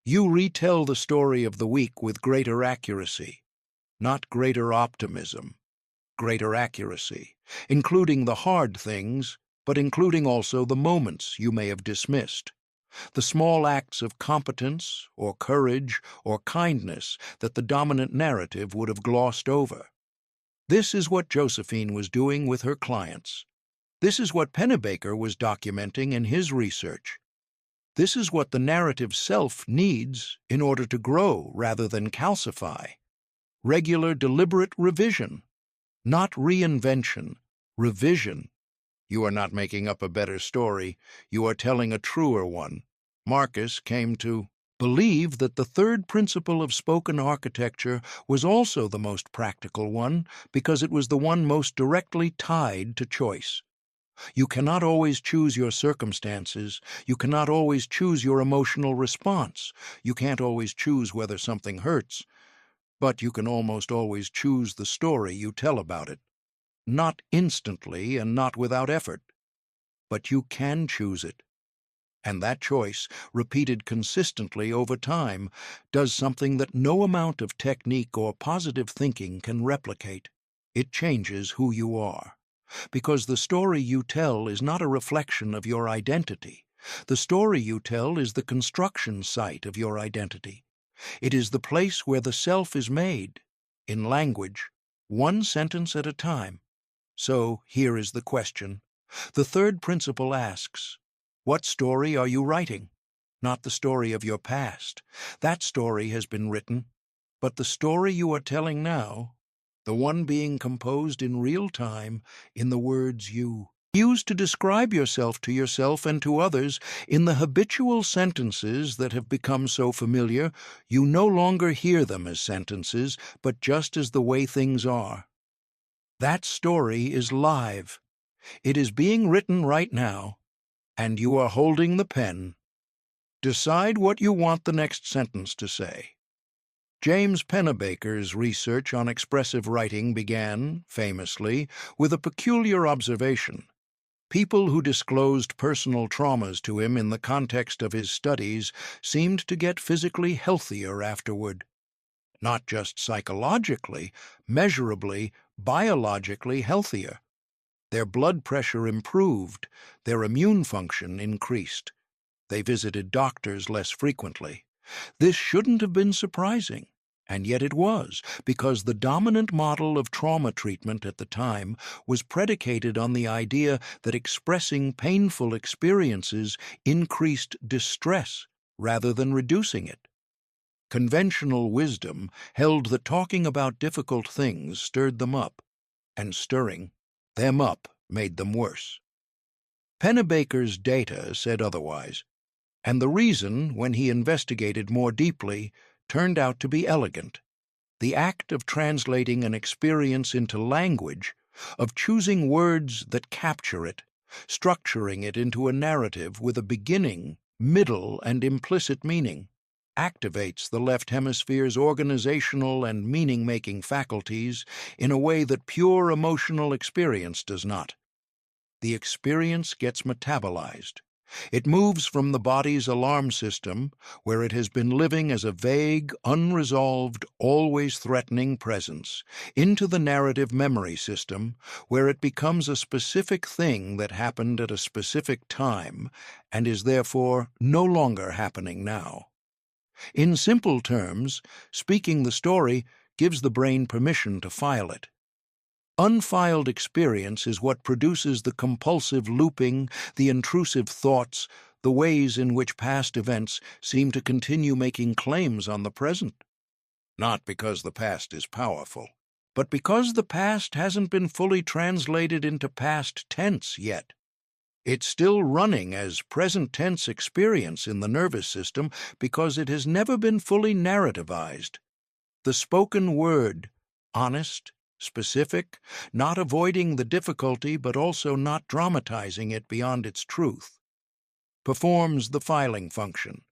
A: You retell the story of the week with greater accuracy, not greater optimism, greater accuracy, including the hard things, but including also the moments you may have dismissed, the small acts of competence or courage or kindness that the dominant narrative would have glossed over. This is what Josephine was doing with her clients. This is what Pennebaker was documenting in his research. This is what the narrative self needs in order to grow rather than calcify. Regular, deliberate revision. Not reinvention, revision. You are not making up a better story. You are telling a truer one. Marcus came to believe that the third principle of spoken architecture was also the most practical one because it was the one most directly tied to choice. You cannot always choose your circumstances. You cannot always choose your emotional response. You can't always choose whether something hurts. But you can almost always choose the story you tell about it. Not instantly and not without effort. But you can choose it. And that choice, repeated consistently over time, does something that no amount of technique or positive thinking can replicate. It changes who you are. Because the story you tell is not a reflection of your identity. The story you tell is the construction site of your identity. It is the place where the self is made, in language, one sentence at a time. So here is the question. The third principle asks, what story are you writing? Not the story of your past. That story has been written. But the story you are telling now, the one being composed in real time in the words you use to describe yourself to yourself and to others, in the habitual sentences that have become so familiar, you no longer hear them as sentences, but just as the way things are. That story is live. It is being written right now, and you are holding the pen Decide what you want the next sentence to say. James Pennebaker's research on expressive writing began, famously, with a peculiar observation. People who disclosed personal traumas to him in the context of his studies seemed to get physically healthier afterward. Not just psychologically, measurably, biologically healthier. Their blood pressure improved, their immune function increased. They visited doctors less frequently. This shouldn't have been surprising, and yet it was, because the dominant model of trauma treatment at the time was predicated on the idea that expressing painful experiences increased distress rather than reducing it. Conventional wisdom held that talking about difficult things stirred them up, and stirring them up made them worse. Pennebaker's data said otherwise, and the reason, when he investigated more deeply, turned out to be elegant. The act of translating an experience into language, of choosing words that capture it, structuring it into a narrative with a beginning, middle, and implicit meaning, activates the left hemisphere's organizational and meaning-making faculties in a way that pure emotional experience does not. The experience gets metabolized. It moves from the body's alarm system, where it has been living as a vague, unresolved, always threatening presence, into the narrative memory system, where it becomes a specific thing that happened at a specific time and is therefore no longer happening now. In simple terms, speaking the story gives the brain permission to file it. Unfiled experience is what produces the compulsive looping, the intrusive thoughts, the ways in which past events seem to continue making claims on the present. Not because the past is powerful, but because the past hasn't been fully translated into past tense yet. It's still running as present tense experience in the nervous system because it has never been fully narrativized. The spoken word, honest, specific, not avoiding the difficulty but also not dramatizing it beyond its truth, performs the filing function.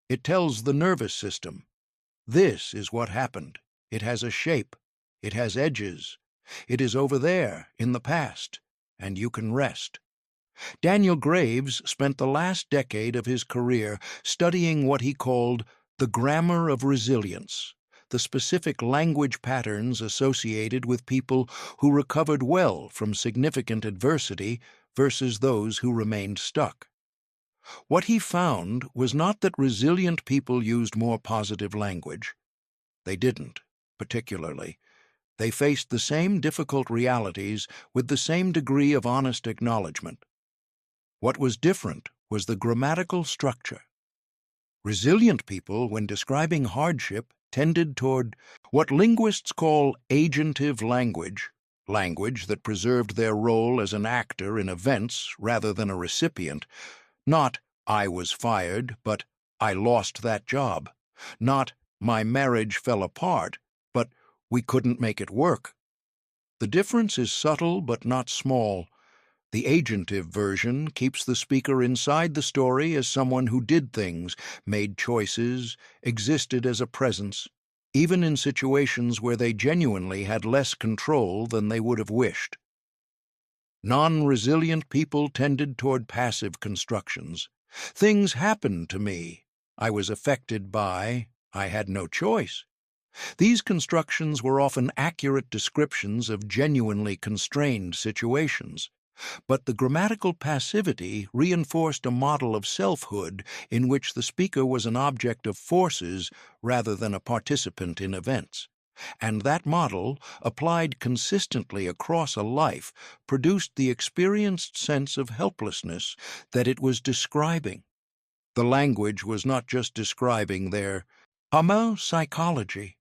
A: It tells the nervous system, this is what happened. It has a shape. It has edges. It is over there, in the past, and you can rest. Daniel Graves spent the last decade of his career studying what he called the grammar of resilience, the specific language patterns associated with people who recovered well from significant adversity versus those who remained stuck. What he found was not that resilient people used more positive language. They didn't, particularly. They faced the same difficult realities with the same degree of honest acknowledgement. What was different was the grammatical structure. Resilient people, when describing hardship, tended toward what linguists call agentive language, language that preserved their role as an actor in events rather than a recipient. Not, I was fired, but I lost that job. Not, my marriage fell apart, but we couldn't make it work. The difference is subtle but not small. The agentive version keeps the speaker inside the story as someone who did things, made choices, existed as a presence, even in situations where they genuinely had less control than they would have wished. Non-resilient people tended toward passive constructions. Things happened to me. I was affected by. I had no choice. These constructions were often accurate descriptions of genuinely constrained situations. But the grammatical passivity reinforced a model of selfhood in which the speaker was an object of forces rather than a participant in events. And that model, applied consistently across a life, produced the experienced sense of helplessness that it was describing. The language was not just describing their psychology.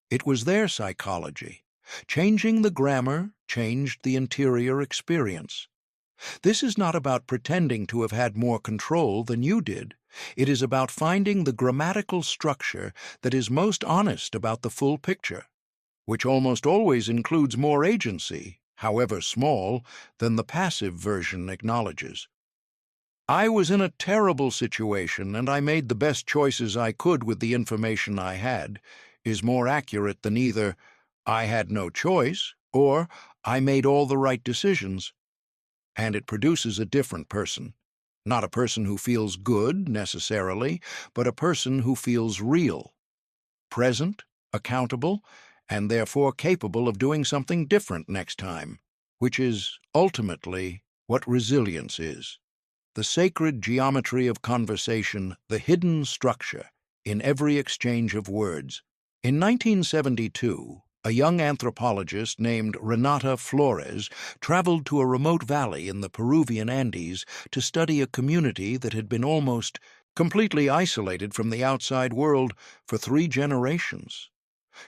A: It was their psychology. Changing the grammar changed the interior experience. This is not about pretending to have had more control than you did. It is about finding the grammatical structure that is most honest about the full picture, which almost always includes more agency, however small, than the passive version acknowledges. I was in a terrible situation and I made the best choices I could with the information I had is more accurate than either I had no choice or I made all the right decisions. And it produces a different person. Not a person who feels good, necessarily, but a person who feels real, present, accountable, and therefore capable of doing something different next time, which is ultimately what resilience is. The sacred geometry of conversation, the hidden structure in every exchange of words. In 1972, a young anthropologist named Renata Flores traveled to a remote valley in the Peruvian Andes to study a community that had been almost completely isolated from the outside world for 3 generations.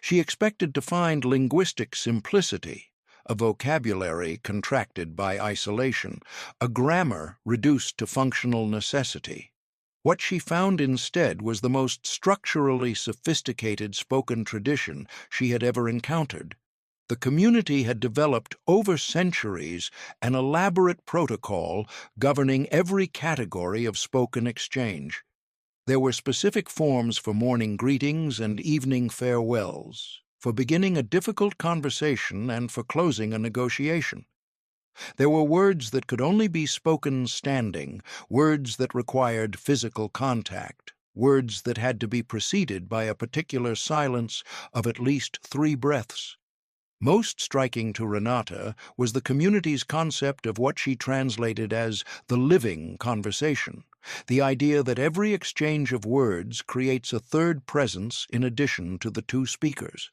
A: She expected to find linguistic simplicity, a vocabulary contracted by isolation, a grammar reduced to functional necessity. What she found instead was the most structurally sophisticated spoken tradition she had ever encountered. The community had developed over centuries an elaborate protocol governing every category of spoken exchange. There were specific forms for morning greetings and evening farewells, for beginning a difficult conversation and for closing a negotiation. There were words that could only be spoken standing, words that required physical contact, words that had to be preceded by a particular silence of at least 3 breaths. Most striking to Renata was the community's concept of what she translated as the living conversation, the idea that every exchange of words creates a third presence in addition to the 2 speakers.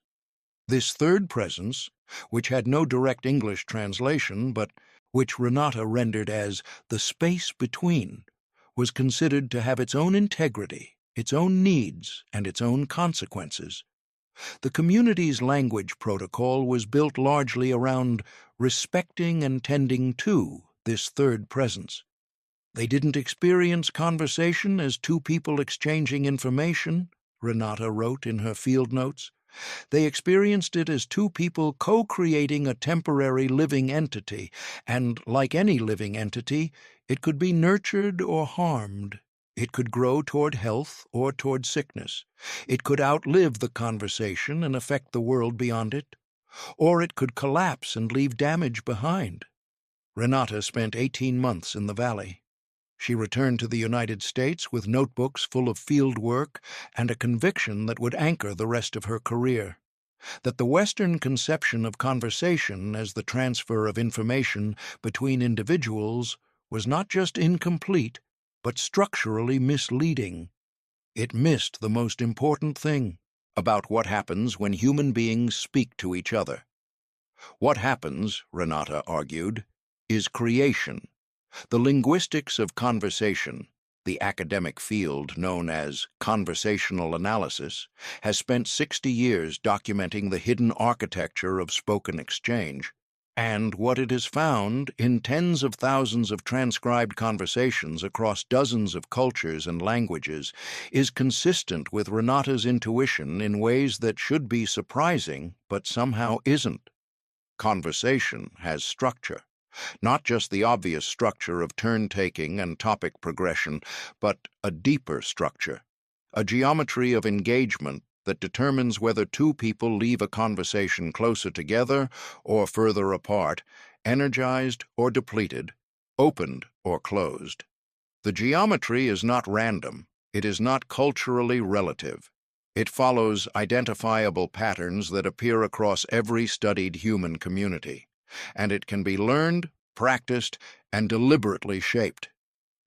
A: This third presence, which had no direct English translation, but which Renata rendered as the space between, was considered to have its own integrity, its own needs, and its own consequences. The community's language protocol was built largely around respecting and tending to this third presence. They didn't experience conversation as 2 people exchanging information, Renata wrote in her field notes. They experienced it as 2 people co-creating a temporary living entity, and like any living entity, it could be nurtured or harmed. It could grow toward health or toward sickness. It could outlive the conversation and affect the world beyond it, or it could collapse and leave damage behind. Renata spent 18 months in the valley. She returned to the United States with notebooks full of field work and a conviction that would anchor the rest of her career, that the Western conception of conversation as the transfer of information between individuals was not just incomplete, but structurally misleading. It missed the most important thing about what happens when human beings speak to each other. What happens, Renata argued, is creation. The linguistics of conversation, the academic field known as conversational analysis, has spent 60 years documenting the hidden architecture of spoken exchange, and what it has found in tens of thousands of transcribed conversations across dozens of cultures and languages is consistent with Renata's intuition in ways that should be surprising but somehow isn't. Conversation has structure. Not just the obvious structure of turn-taking and topic progression, but a deeper structure, a geometry of engagement that determines whether 2 people leave a conversation closer together or further apart, energized or depleted, opened or closed. The geometry is not random. It is not culturally relative. It follows identifiable patterns that appear across every studied human community, and it can be learned, practiced, and deliberately shaped.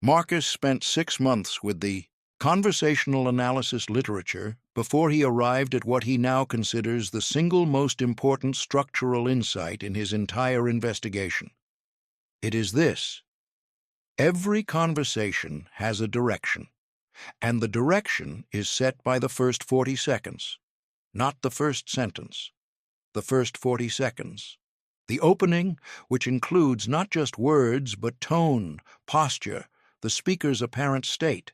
A: Marcus spent 6 months with the conversational analysis literature before he arrived at what he now considers the single most important structural insight in his entire investigation. It is this: every conversation has a direction, and the direction is set by the first 40 seconds, not the first sentence, the first 40 seconds. The opening, which includes not just words but tone, posture, the speaker's apparent state,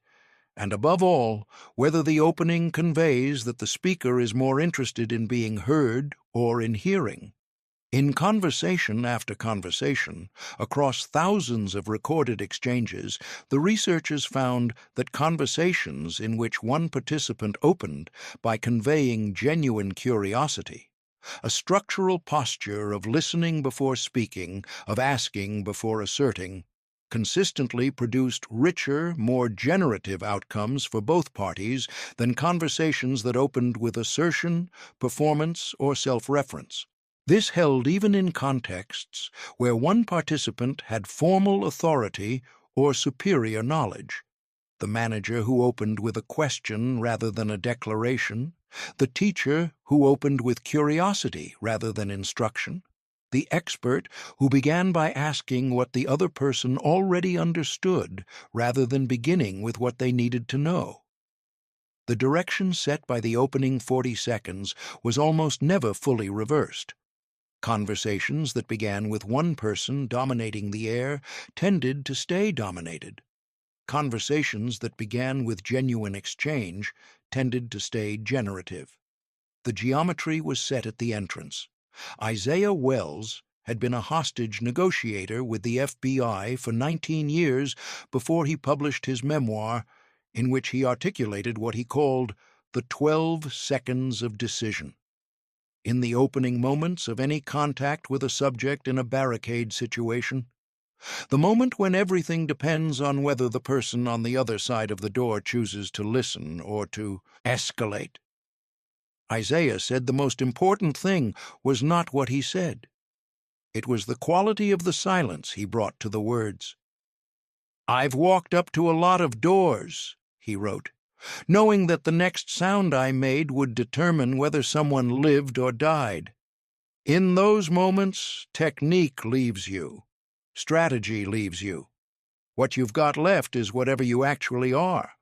A: and above all, whether the opening conveys that the speaker is more interested in being heard or in hearing. In conversation after conversation, across thousands of recorded exchanges, the researchers found that conversations in which one participant opened by conveying genuine curiosity, a structural posture of listening before speaking, of asking before asserting, consistently produced richer, more generative outcomes for both parties than conversations that opened with assertion, performance, or self-reference. This held even in contexts where one participant had formal authority or superior knowledge: the manager who opened with a question rather than a declaration, the teacher who opened with curiosity rather than instruction, the expert who began by asking what the other person already understood rather than beginning with what they needed to know. The direction set by the opening 40 seconds was almost never fully reversed. Conversations that began with one person dominating the air tended to stay dominated. Conversations that began with genuine exchange tended to stay generative. The geometry was set at the entrance. Isaiah Wells had been a hostage negotiator with the FBI for 19 years before he published his memoir, in which he articulated what he called the 12 seconds of decision. In the opening moments of any contact with a subject in a barricade situation, the moment when everything depends on whether the person on the other side of the door chooses to listen or to escalate. Isaiah said the most important thing was not what he said. It was the quality of the silence he brought to the words. "I've walked up to a lot of doors," he wrote, "knowing that the next sound I made would determine whether someone lived or died. In those moments, technique leaves you. Strategy leaves you. What you've got left is whatever you actually are,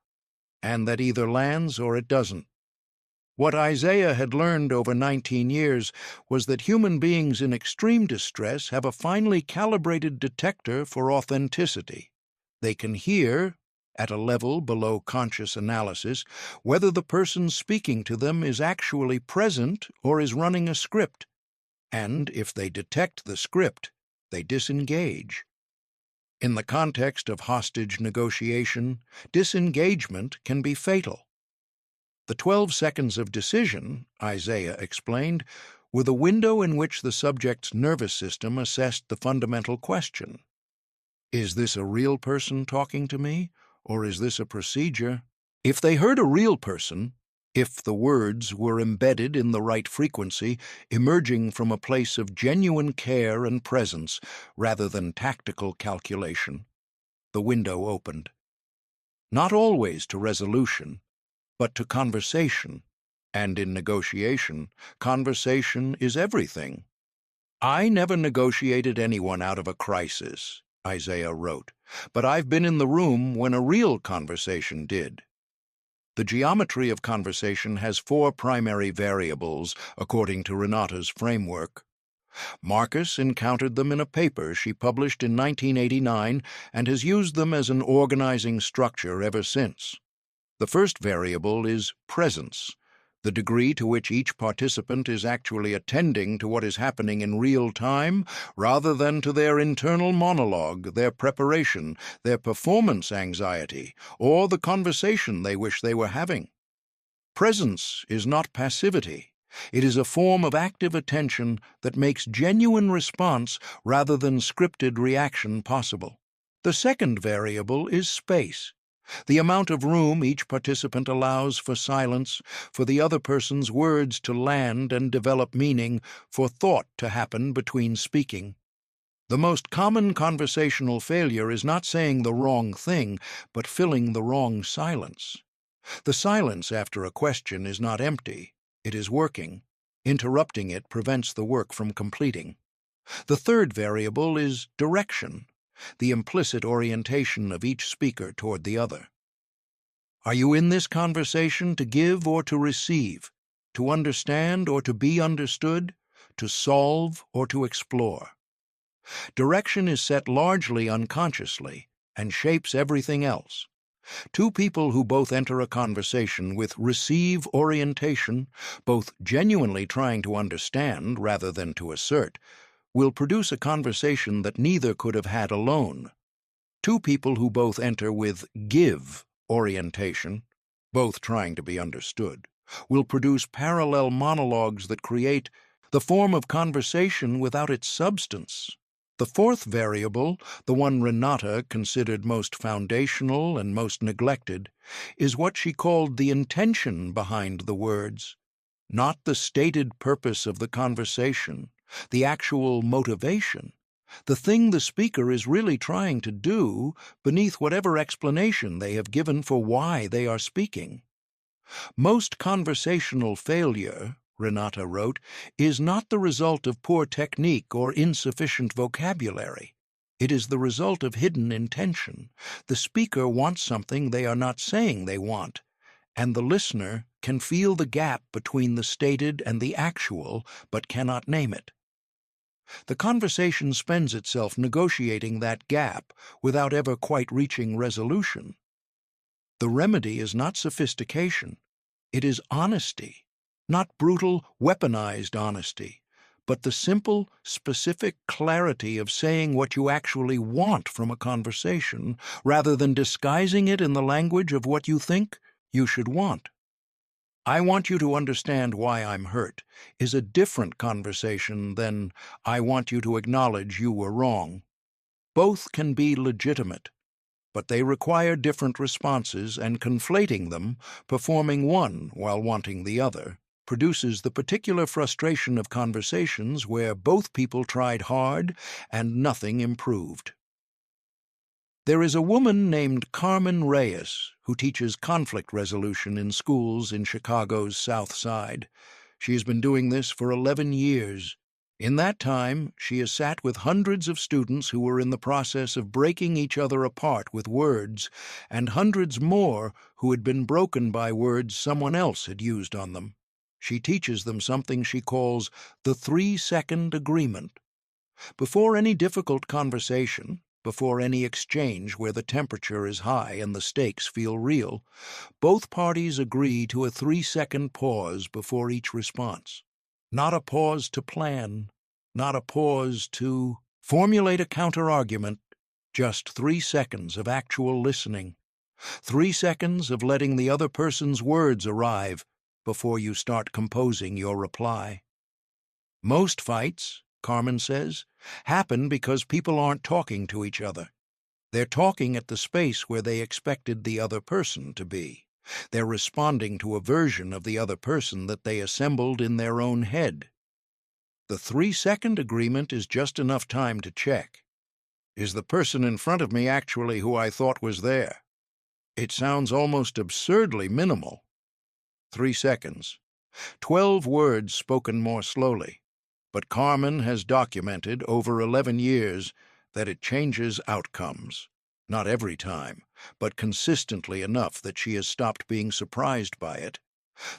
A: and that either lands or it doesn't." What Isaiah had learned over 19 years was that human beings in extreme distress have a finely calibrated detector for authenticity. They can hear, at a level below conscious analysis, whether the person speaking to them is actually present or is running a script. And if they detect the script, they disengage. In the context of hostage negotiation, disengagement can be fatal. The 12 seconds of decision, Isaiah explained, were the window in which the subject's nervous system assessed the fundamental question: is this a real person talking to me, or is this a procedure? If they heard a real person, if the words were embedded in the right frequency, emerging from a place of genuine care and presence rather than tactical calculation, the window opened. Not always to resolution, but to conversation, and in negotiation, conversation is everything. "I never negotiated anyone out of a crisis," Isaiah wrote, "but I've been in the room when a real conversation did." The geometry of conversation has 4 primary variables, according to Renata's framework. Marcus encountered them in a paper she published in 1989 and has used them as an organizing structure ever since. The first variable is presence, the degree to which each participant is actually attending to what is happening in real time rather than to their internal monologue, their preparation, their performance anxiety, or the conversation they wish they were having. Presence is not passivity. It is a form of active attention that makes genuine response rather than scripted reaction possible. The second variable is space, the amount of room each participant allows for silence, for the other person's words to land and develop meaning, for thought to happen between speaking. The most common conversational failure is not saying the wrong thing, but filling the wrong silence. The silence after a question is not empty, it is working. Interrupting it prevents the work from completing. The third variable is direction, the implicit orientation of each speaker toward the other. Are you in this conversation to give or to receive, to understand or to be understood, to solve or to explore? Direction is set largely unconsciously and shapes everything else. Two people who both enter a conversation with receive orientation, both genuinely trying to understand rather than to assert, will produce a conversation that neither could have had alone. Two people who both enter with give orientation, both trying to be understood, will produce parallel monologues that create the form of conversation without its substance. The fourth variable, the one Renata considered most foundational and most neglected, is what she called the intention behind the words, not the stated purpose of the conversation, the actual motivation, the thing the speaker is really trying to do beneath whatever explanation they have given for why they are speaking. Most conversational failure, Renata wrote, is not the result of poor technique or insufficient vocabulary. It is the result of hidden intention. The speaker wants something they are not saying they want, and the listener can feel the gap between the stated and the actual, but cannot name it. The conversation spends itself negotiating that gap without ever quite reaching resolution. The remedy is not sophistication. It is honesty, not brutal, weaponized honesty, but the simple, specific clarity of saying what you actually want from a conversation, rather than disguising it in the language of what you think you should want. "I want you to understand why I'm hurt" is a different conversation than "I want you to acknowledge you were wrong." Both can be legitimate, but they require different responses, and conflating them, performing one while wanting the other, produces the particular frustration of conversations where both people tried hard and nothing improved. There is a woman named Carmen Reyes who teaches conflict resolution in schools in Chicago's South Side. She has been doing this for 11 years. In that time, she has sat with hundreds of students who were in the process of breaking each other apart with words, and hundreds more who had been broken by words someone else had used on them. She teaches them something she calls the 3-second agreement. Before any difficult conversation, before any exchange where the temperature is high and the stakes feel real, both parties agree to a 3-second pause before each response. Not a pause to plan, not a pause to formulate a counter-argument, just 3 seconds of actual listening. 3 seconds of letting the other person's words arrive before you start composing your reply. Most fights, Carmen says, happen because people aren't talking to each other. They're talking at the space where they expected the other person to be. They're responding to a version of the other person that they assembled in their own head. The 3-second agreement is just enough time to check. Is the person in front of me actually who I thought was there? It sounds almost absurdly minimal. 3 seconds. 12 words spoken more slowly. But Carmen has documented over 11 years that it changes outcomes. Not every time, but consistently enough that she has stopped being surprised by it.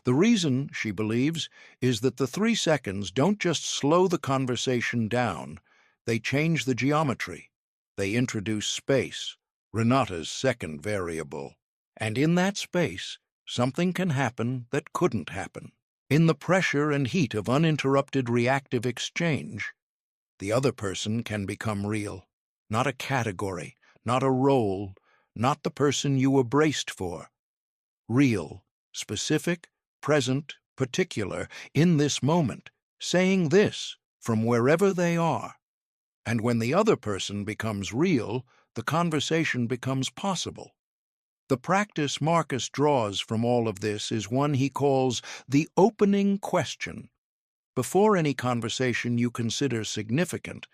A: The reason, she believes, is that the 3 seconds don't just slow the conversation down, they change the geometry. They introduce space, Renata's second variable. And in that space, something can happen that couldn't happen. In the pressure and heat of uninterrupted reactive exchange, the other person can become real, not a category, not a role, not the person you were braced for. Real, specific, present, particular, in this moment, saying this from wherever they are. And when the other person becomes real, the conversation becomes possible. The practice Marcus draws from all of this is one he calls the opening question. Before any conversation you consider significant,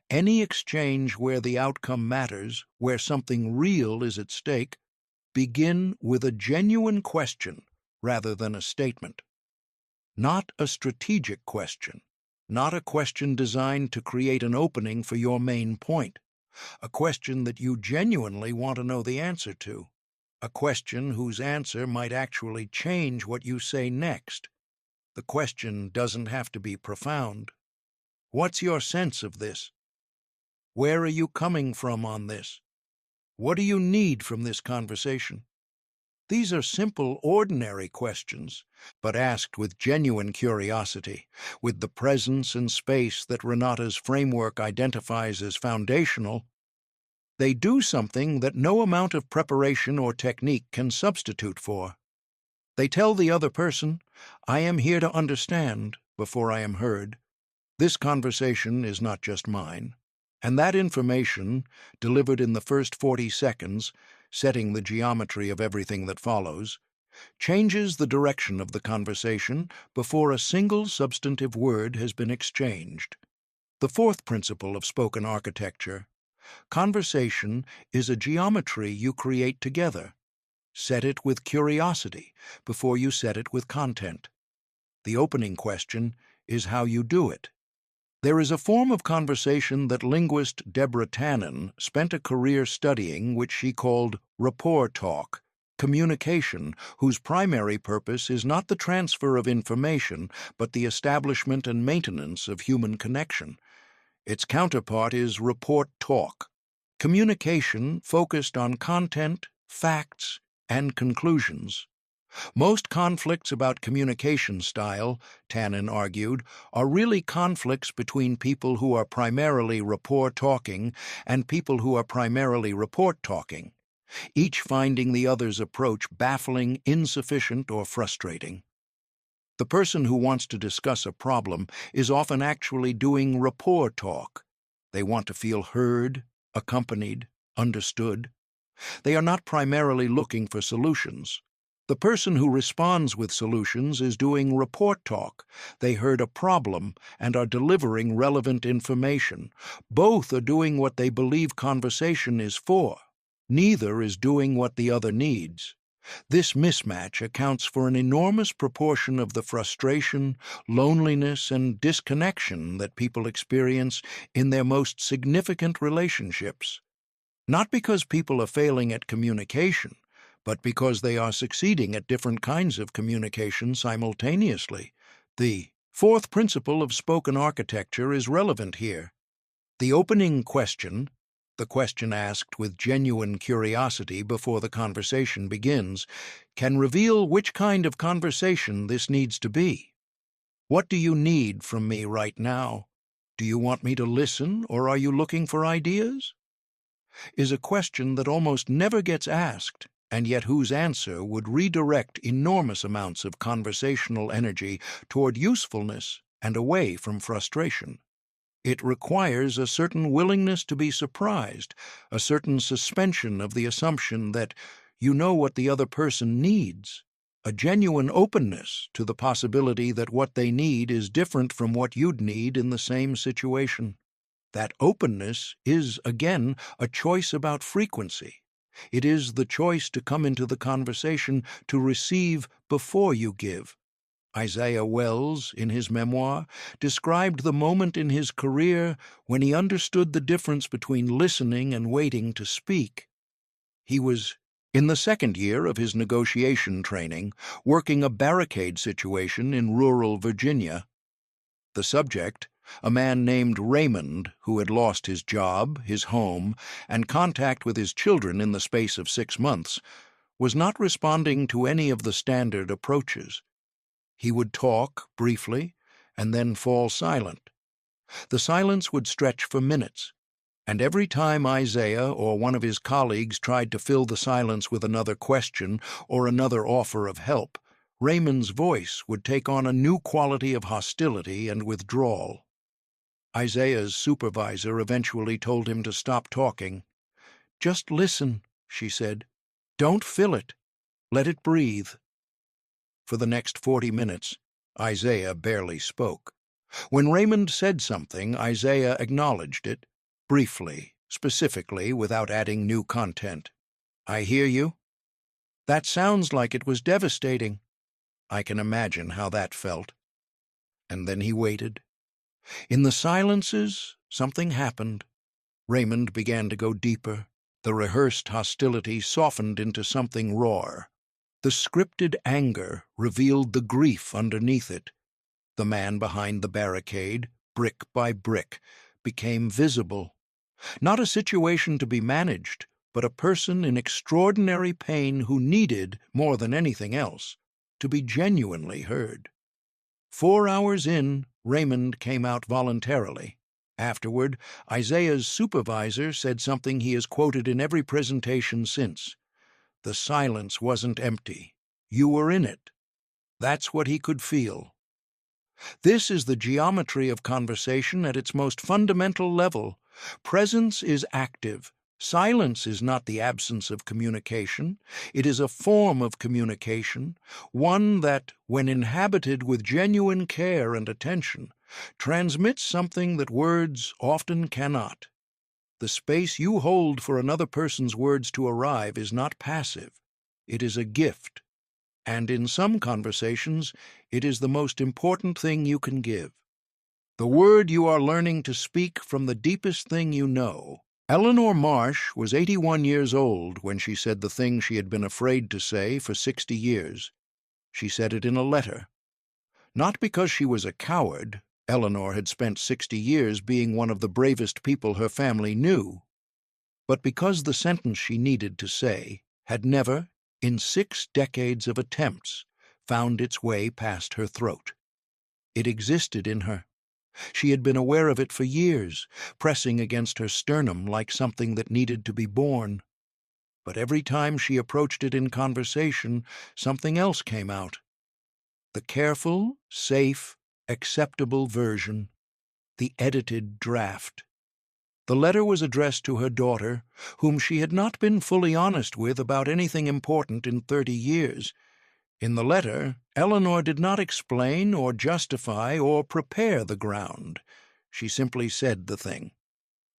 A: any exchange where the outcome matters, where something real is at stake, begin with a genuine question rather than a statement. Not a strategic question, not a question designed to create an opening for your main point, a question that you genuinely want to know the answer to. A question whose answer might actually change what you say next. The question doesn't have to be profound. What's your sense of this? Where are you coming from on this? What do you need from this conversation? These are simple, ordinary questions, but asked with genuine curiosity, with the presence and space that Renata's framework identifies as foundational. They do something that no amount of preparation or technique can substitute for. They tell the other person, "I am here to understand," before I am heard. This conversation is not just mine. And that information, delivered in the first 40 seconds, setting the geometry of everything that follows, changes the direction of the conversation before a single substantive word has been exchanged. The fourth principle of spoken architecture: conversation is a geometry you create together. Set it with curiosity before you set it with content. The opening question is how you do it. There is a form of conversation that linguist Deborah Tannen spent a career studying, which she called rapport talk, communication whose primary purpose is not the transfer of information, but the establishment and maintenance of human connection. Its counterpart is report talk, communication focused on content, facts, and conclusions. Most conflicts about communication style, Tannen argued, are really conflicts between people who are primarily rapport talking and people who are primarily report talking, each finding the other's approach baffling, insufficient, or frustrating. The person who wants to discuss a problem is often actually doing rapport talk. They want to feel heard, accompanied, understood. They are not primarily looking for solutions. The person who responds with solutions is doing report talk. They heard a problem and are delivering relevant information. Both are doing what they believe conversation is for. Neither is doing what the other needs. This mismatch accounts for an enormous proportion of the frustration, loneliness, and disconnection that people experience in their most significant relationships. Not because people are failing at communication, but because they are succeeding at different kinds of communication simultaneously. The fourth principle of spoken architecture is relevant here. The opening question, the question asked with genuine curiosity before the conversation begins, can reveal which kind of conversation this needs to be. What do you need from me right now? Do you want me to listen, or are you looking for ideas? Is a question that almost never gets asked, and yet whose answer would redirect enormous amounts of conversational energy toward usefulness and away from frustration. It requires a certain willingness to be surprised, a certain suspension of the assumption that you know what the other person needs, a genuine openness to the possibility that what they need is different from what you'd need in the same situation. That openness is, again, a choice about frequency. It is the choice to come into the conversation to receive before you give. Isaiah Wells, in his memoir, described the moment in his career when he understood the difference between listening and waiting to speak. He was in the second year of his negotiation training, working a barricade situation in rural Virginia. The subject, a man named Raymond, who had lost his job, his home, and contact with his children in the space of 6 months, was not responding to any of the standard approaches. He would talk briefly and then fall silent. The silence would stretch for minutes, and every time Isaiah or one of his colleagues tried to fill the silence with another question or another offer of help, Raymond's voice would take on a new quality of hostility and withdrawal. Isaiah's supervisor eventually told him to stop talking. "Just listen," she said. "Don't fill it. Let it breathe." For the next 40 minutes, Isaiah barely spoke. When Raymond said something, Isaiah acknowledged it, briefly, specifically, without adding new content. "I hear you. That sounds like it was devastating. I can imagine how that felt." And then he waited. In the silences, something happened. Raymond began to go deeper. The rehearsed hostility softened into something raw. The scripted anger revealed the grief underneath it. The man behind the barricade, brick by brick, became visible. Not a situation to be managed, but a person in extraordinary pain who needed, more than anything else, to be genuinely heard. 4 hours in, Raymond came out voluntarily. Afterward, Isaiah's supervisor said something he has quoted in every presentation since. The silence wasn't empty. You were in it. That's what he could feel. This is the geometry of conversation at its most fundamental level. Presence is active. Silence is not the absence of communication. It is a form of communication, one that, when inhabited with genuine care and attention, transmits something that words often cannot. The space you hold for another person's words to arrive is not passive. It is a gift. And in some conversations, it is the most important thing you can give. The word you are learning to speak from the deepest thing you know. Eleanor Marsh was 81 years old when she said the thing she had been afraid to say for 60 years. She said it in a letter. Not because she was a coward. Eleanor had spent 60 years being one of the bravest people her family knew. But because the sentence she needed to say had never, in 6 decades of attempts, found its way past her throat. It existed in her. She had been aware of it for years, pressing against her sternum like something that needed to be born. But every time she approached it in conversation, something else came out. The careful, safe, acceptable version, the edited draft. The letter was addressed to her daughter, whom she had not been fully honest with about anything important in 30 years. In the letter, Eleanor did not explain or justify or prepare the ground. She simply said the thing.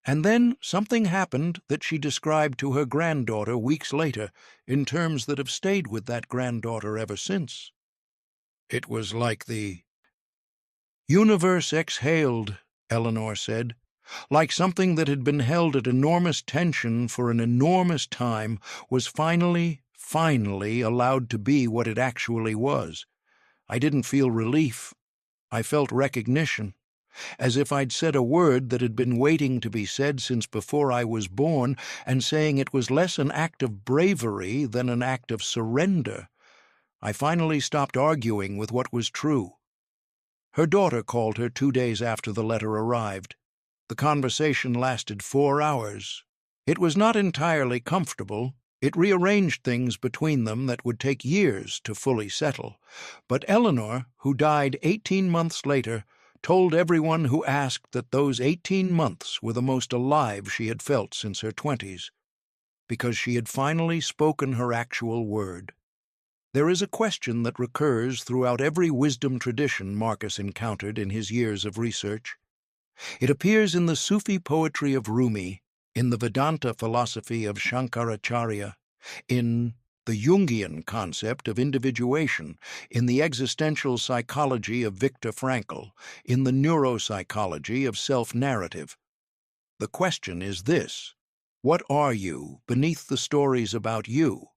A: And then something happened that she described to her granddaughter weeks later in terms that have stayed with that granddaughter ever since. It was like the universe exhaled, Eleanor said. Like something that had been held at enormous tension for an enormous time was finally allowed to be what it actually was. I didn't feel relief. I felt recognition, as if I'd said a word that had been waiting to be said since before I was born, and saying it was less an act of bravery than an act of surrender. I finally stopped arguing with what was true. Her daughter called her 2 days after the letter arrived. The conversation lasted 4 hours. It was not entirely comfortable. It rearranged things between them that would take years to fully settle. But Eleanor, who died 18 months later, told everyone who asked that those 18 months were the most alive she had felt since her 20s, because she had finally spoken her actual word. There is a question that recurs throughout every wisdom tradition Marcus encountered in his years of research. It appears in the Sufi poetry of Rumi, in the Vedanta philosophy of Shankaracharya, in the Jungian concept of individuation, in the existential psychology of Viktor Frankl, in the neuropsychology of self-narrative. The question is this: what are you beneath the stories about you?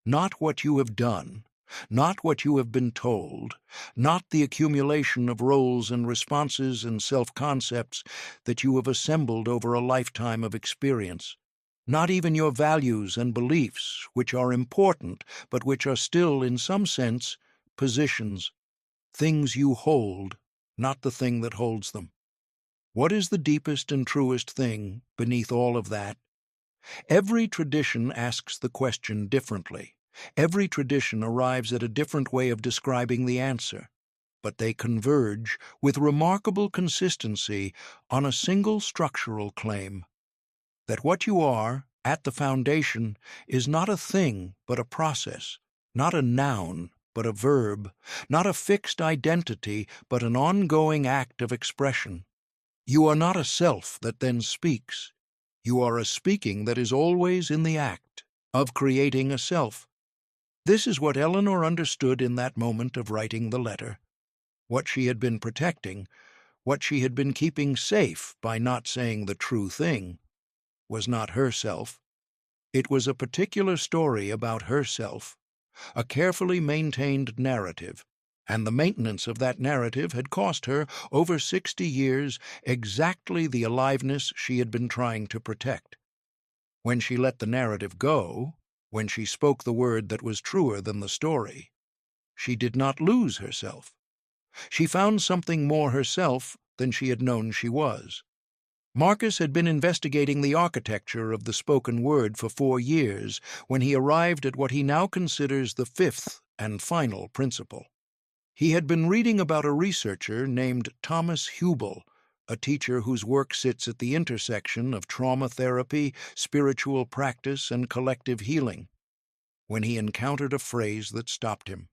A: Not what you have done, not what you have been told, not the accumulation of roles and responses and self-concepts that you have assembled over a lifetime of experience, not even your values and beliefs, which are important, but which are still, in some sense, positions, things you hold, not the thing that holds them. What is the deepest and truest thing beneath all of that? Every tradition asks the question differently. Every tradition arrives at a different way of describing the answer, but they converge with remarkable consistency on a single structural claim: that what you are, at the foundation, is not a thing but a process, not a noun but a verb, not a fixed identity but an ongoing act of expression. You are not a self that then speaks. You are a speaking that is always in the act of creating a self. This is what Eleanor understood in that moment of writing the letter. What she had been protecting, what she had been keeping safe by not saying the true thing, was not herself. It was a particular story about herself, a carefully maintained narrative, and the maintenance of that narrative had cost her, over 60 years, exactly the aliveness she had been trying to protect. When she let the narrative go, when she spoke the word that was truer than the story, she did not lose herself. She found something more herself than she had known she was. Marcus had been investigating the architecture of the spoken word for 4 years when he arrived at what he now considers the fifth and final principle. He had been reading about a researcher named Thomas Hubel, a teacher whose work sits at the intersection of trauma therapy, spiritual practice, and collective healing, when he encountered a phrase that stopped him.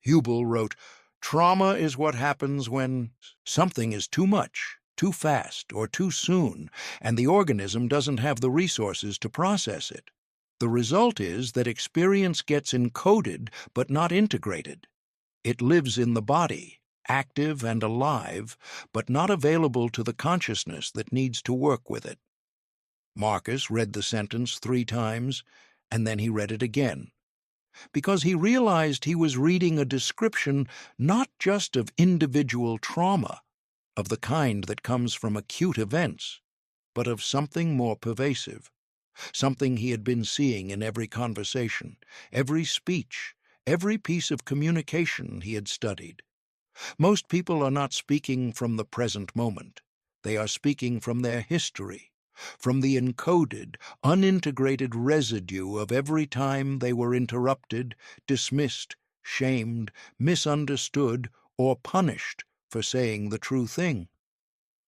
A: Hubel wrote, "Trauma is what happens when something is too much, too fast, or too soon, and the organism doesn't have the resources to process it. The result is that experience gets encoded but not integrated. It lives in the body, active and alive, but not available to the consciousness that needs to work with it." Marcus read the sentence 3 times, and then he read it again, because he realized he was reading a description not just of individual trauma, of the kind that comes from acute events, but of something more pervasive, something he had been seeing in every conversation, every speech, every piece of communication he had studied. Most people are not speaking from the present moment. They are speaking from their history, from the encoded, unintegrated residue of every time they were interrupted, dismissed, shamed, misunderstood, or punished for saying the true thing.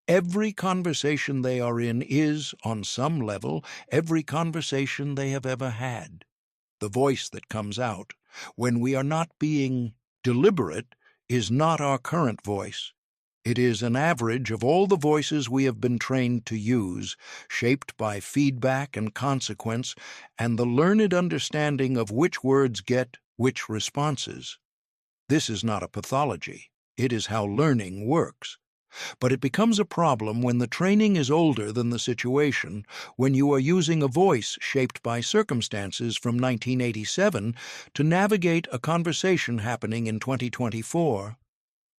A: Every conversation they are in is, on some level, every conversation they have ever had. The voice that comes out, when we are not being deliberate, is not our current voice. It is an average of all the voices we have been trained to use, shaped by feedback and consequence, and the learned understanding of which words get which responses. This is not a pathology. It is how learning works. But it becomes a problem when the training is older than the situation, when you are using a voice shaped by circumstances from 1987 to navigate a conversation happening in 2024.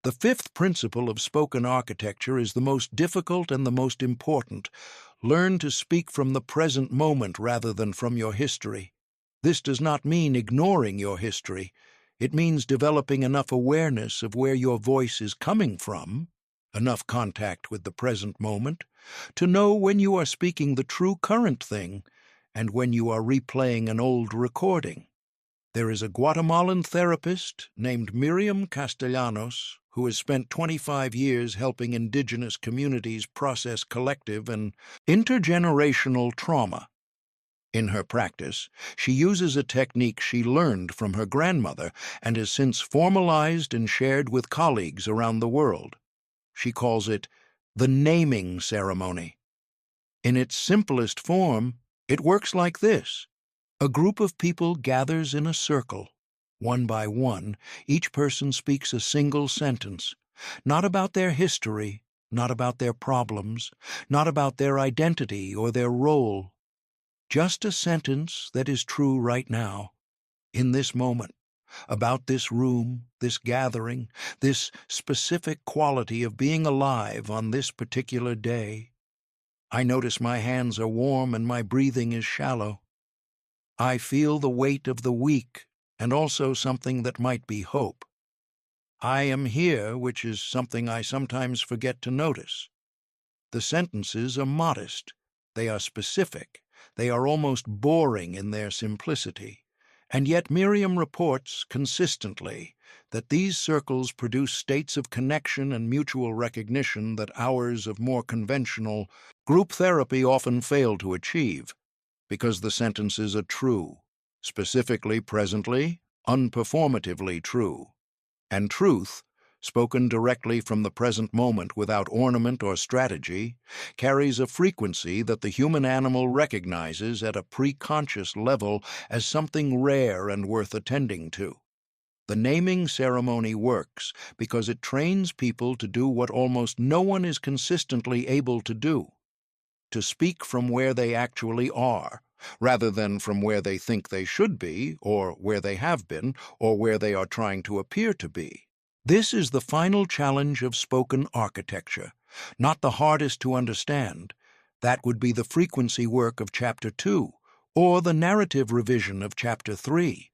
A: The fifth principle of spoken architecture is the most difficult and the most important. Learn to speak from the present moment rather than from your history. This does not mean ignoring your history. It means developing enough awareness of where your voice is coming from, enough contact with the present moment, to know when you are speaking the true current thing and when you are replaying an old recording. There is a Guatemalan therapist named Miriam Castellanos who has spent 25 years helping indigenous communities process collective and intergenerational trauma. In her practice, she uses a technique she learned from her grandmother and has since formalized and shared with colleagues around the world. She calls it the naming ceremony. In its simplest form, it works like this. A group of people gathers in a circle. One by one, each person speaks a single sentence, not about their history, not about their problems, not about their identity or their role. Just a sentence that is true right now, in this moment, about this room, this gathering, this specific quality of being alive on this particular day. I notice my hands are warm and my breathing is shallow. I feel the weight of the week and also something that might be hope. I am here, which is something I sometimes forget to notice. The sentences are modest. They are specific. They are almost boring in their simplicity. And yet Miriam reports consistently that these circles produce states of connection and mutual recognition that hours of more conventional group therapy often fail to achieve, because the sentences are true, specifically, presently, unperformatively true. And truth, spoken directly from the present moment without ornament or strategy, carries a frequency that the human animal recognizes at a preconscious level as something rare and worth attending to. The naming ceremony works because it trains people to do what almost no one is consistently able to do, to speak from where they actually are, rather than from where they think they should be, or where they have been, or where they are trying to appear to be. This is the final challenge of spoken architecture, not the hardest to understand. That would be the frequency work of Chapter 2, Or the narrative revision of Chapter 3,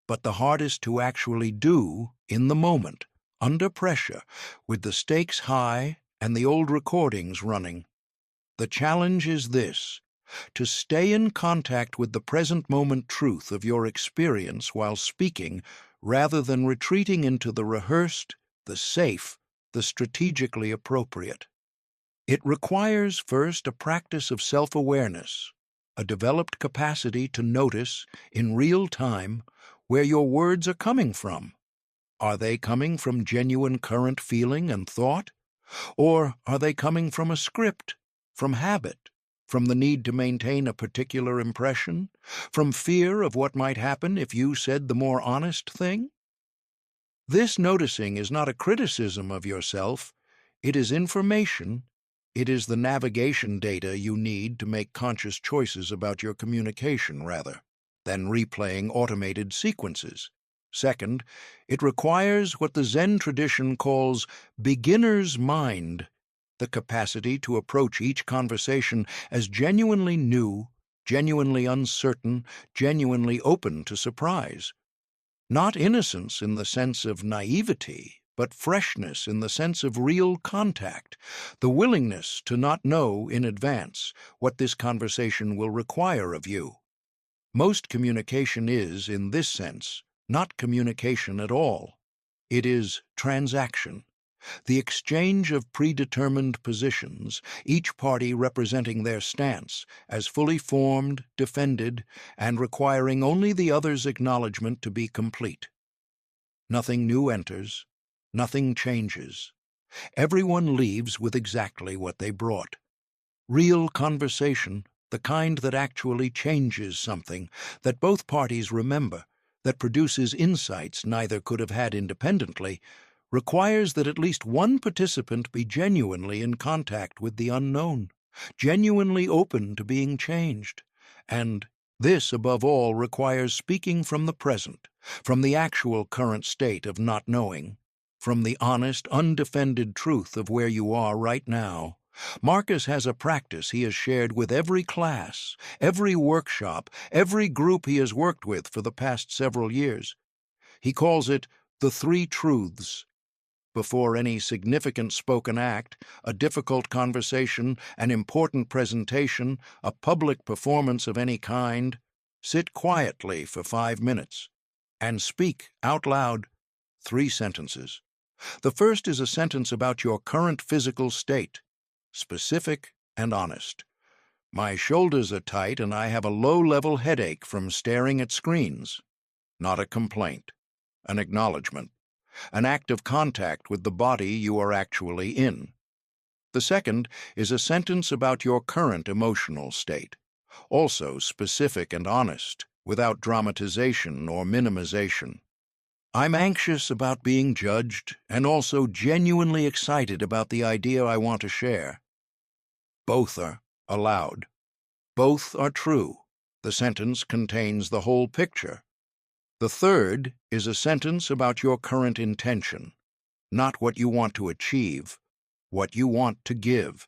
A: but the hardest to actually do in the moment, under pressure, with the stakes high and the old recordings running. The challenge is this: to stay in contact with the present moment truth of your experience while speaking, rather than retreating into the rehearsed, the safe, the strategically appropriate. It requires first a practice of self-awareness, a developed capacity to notice, in real time, where your words are coming from. Are they coming from genuine current feeling and thought? Or are they coming from a script, from habit, from the need to maintain a particular impression, from fear of what might happen if you said the more honest thing? This noticing is not a criticism of yourself. It is information. It is the navigation data you need to make conscious choices about your communication, rather than replaying automated sequences. Second, it requires what the Zen tradition calls beginner's mind, the capacity to approach each conversation as genuinely new, genuinely uncertain, genuinely open to surprise. Not innocence in the sense of naivety, but freshness in the sense of real contact, the willingness to not know in advance what this conversation will require of you. Most communication is, in this sense, not communication at all. It is transaction, the exchange of predetermined positions, each party representing their stance as fully formed, defended, and requiring only the other's acknowledgement to be complete. Nothing new enters, nothing changes. Everyone leaves with exactly what they brought. Real conversation, the kind that actually changes something, that both parties remember, that produces insights neither could have had independently, requires that at least one participant be genuinely in contact with the unknown, genuinely open to being changed. And this, above all, requires speaking from the present, from the actual current state of not knowing, from the honest, undefended truth of where you are right now. Marcus has a practice he has shared with every class, every workshop, every group he has worked with for the past several years. He calls it the 3 truths. Before any significant spoken act, a difficult conversation, an important presentation, a public performance of any kind, sit quietly for 5 minutes and speak out loud 3 sentences. The first is a sentence about your current physical state, specific and honest. My shoulders are tight and I have a low-level headache from staring at screens. Not a complaint, an acknowledgement, an act of contact with the body you are actually in. The second is a sentence about your current emotional state, also specific and honest, without dramatization or minimization. I'm anxious about being judged and also genuinely excited about the idea I want to share. Both are allowed. Both are true. The sentence contains the whole picture. The third is a sentence about your current intention, not what you want to achieve, what you want to give.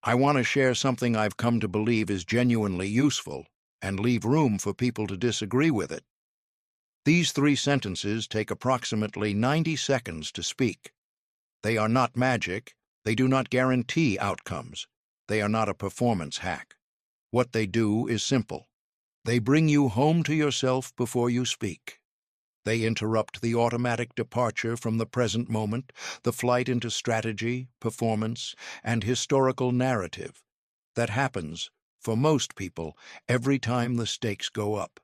A: I want to share something I've come to believe is genuinely useful and leave room for people to disagree with it. These 3 sentences take approximately 90 seconds to speak. They are not magic. They do not guarantee outcomes. They are not a performance hack. What they do is simple. They bring you home to yourself before you speak. They interrupt the automatic departure from the present moment, the flight into strategy, performance, and historical narrative that happens, for most people, every time the stakes go up.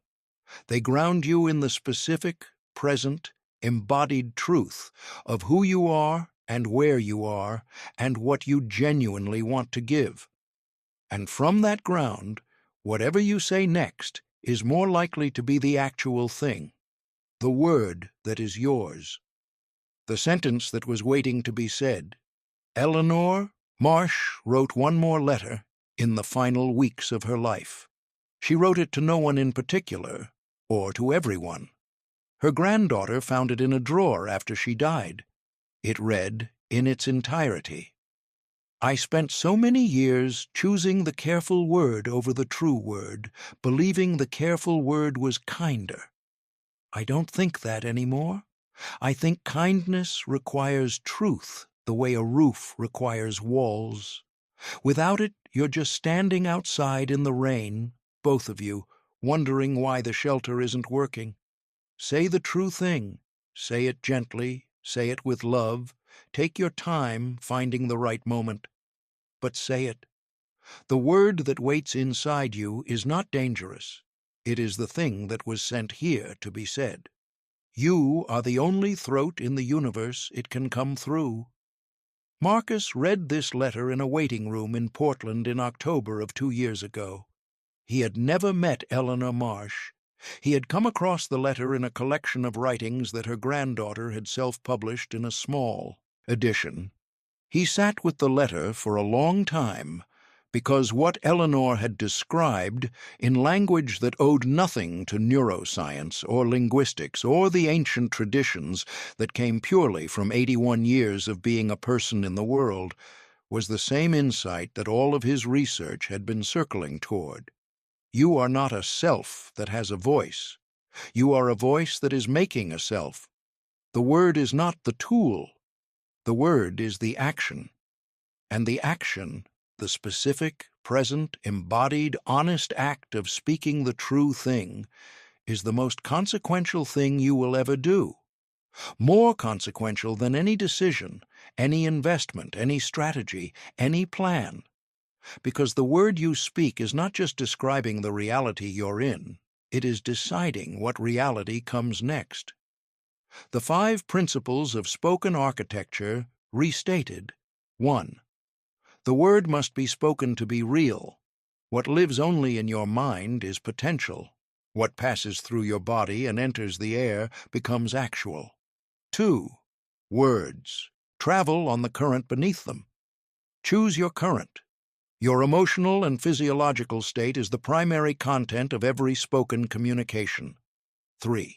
A: They ground you in the specific, present, embodied truth of who you are and where you are and what you genuinely want to give. And from that ground, whatever you say next is more likely to be the actual thing, the word that is yours, the sentence that was waiting to be said. Eleanor Marsh wrote one more letter in the final weeks of her life. She wrote it to no one in particular, or to everyone. Her granddaughter found it in a drawer after she died. It read in its entirety. I spent so many years choosing the careful word over the true word, believing the careful word was kinder. I don't think that anymore. I think kindness requires truth the way a roof requires walls. Without it, you're just standing outside in the rain, both of you, wondering why the shelter isn't working. Say the true thing. Say it gently. Say it with love. Take your time finding the right moment. But say it. The word that waits inside you is not dangerous. It is the thing that was sent here to be said. You are the only throat in the universe it can come through. Marcus read this letter in a waiting room in Portland in October of 2 years ago. He had never met Eleanor Marsh. He had come across the letter in a collection of writings that her granddaughter had self-published in a small edition. He sat with the letter for a long time, because what Eleanor had described, in language that owed nothing to neuroscience or linguistics or the ancient traditions that came purely from 81 years of being a person in the world, was the same insight that all of his research had been circling toward. You are not a self that has a voice. You are a voice that is making a self. The word is not the tool. The word is the action. And the action, the specific, present, embodied, honest act of speaking the true thing, is the most consequential thing you will ever do. More consequential than any decision, any investment, any strategy, any plan. Because the word you speak is not just describing the reality you're in, it is deciding what reality comes next. The 5 principles of spoken architecture restated. 1. The word must be spoken to be real. What lives only in your mind is potential. What passes through your body and enters the air becomes actual. 2. Words. Travel on the current beneath them. Choose your current. Your emotional and physiological state is the primary content of every spoken communication. 3.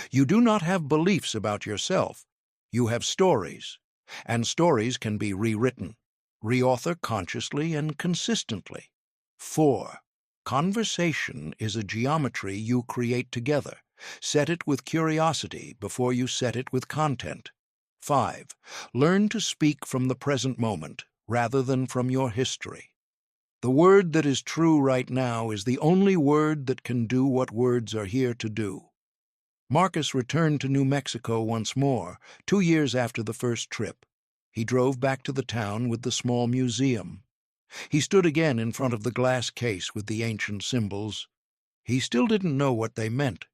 A: You do not have beliefs about yourself. You have stories, and stories can be rewritten. Reauthor consciously and consistently. 4. Conversation is a geometry you create together. Set it with curiosity before you set it with content. 5. Learn to speak from the present moment rather than from your history. The word that is true right now is the only word that can do what words are here to do. Marcus returned to New Mexico once more, 2 years after the first trip. He drove back to the town with the small museum. He stood again in front of the glass case with the ancient symbols. He still didn't know what they meant.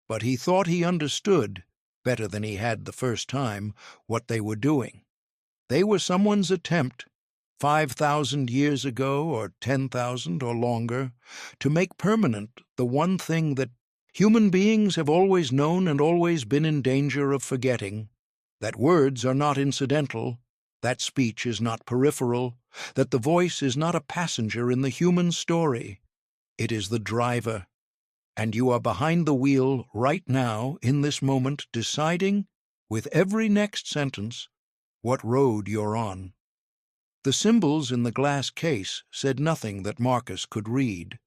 A: But he thought he understood, better than he had the first time, what they were doing. They were someone's attempt, 5,000 years ago or 10,000 or longer, to make permanent the one thing that human beings have always known and always been in danger of forgetting, that words are not incidental, that speech is not peripheral, that the voice is not a passenger in the human story. It is the driver, and you are behind the wheel right now, in this moment, deciding, with every next sentence, what road you're on. The symbols in the glass case said nothing that Marcus could read,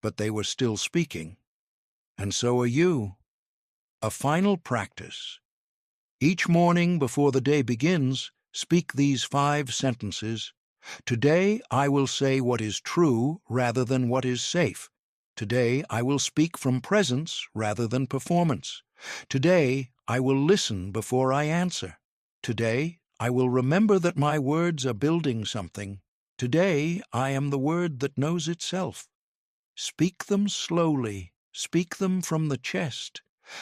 A: but they were still speaking. And so are you. A final practice. Each morning before the day begins, speak these 5 sentences. Today I will say what is true rather than what is safe. Today I will speak from presence rather than performance. Today I will listen before I answer. Today I will remember that my words are building something. Today I am the word that knows itself. Speak them slowly. Speak them from the chest.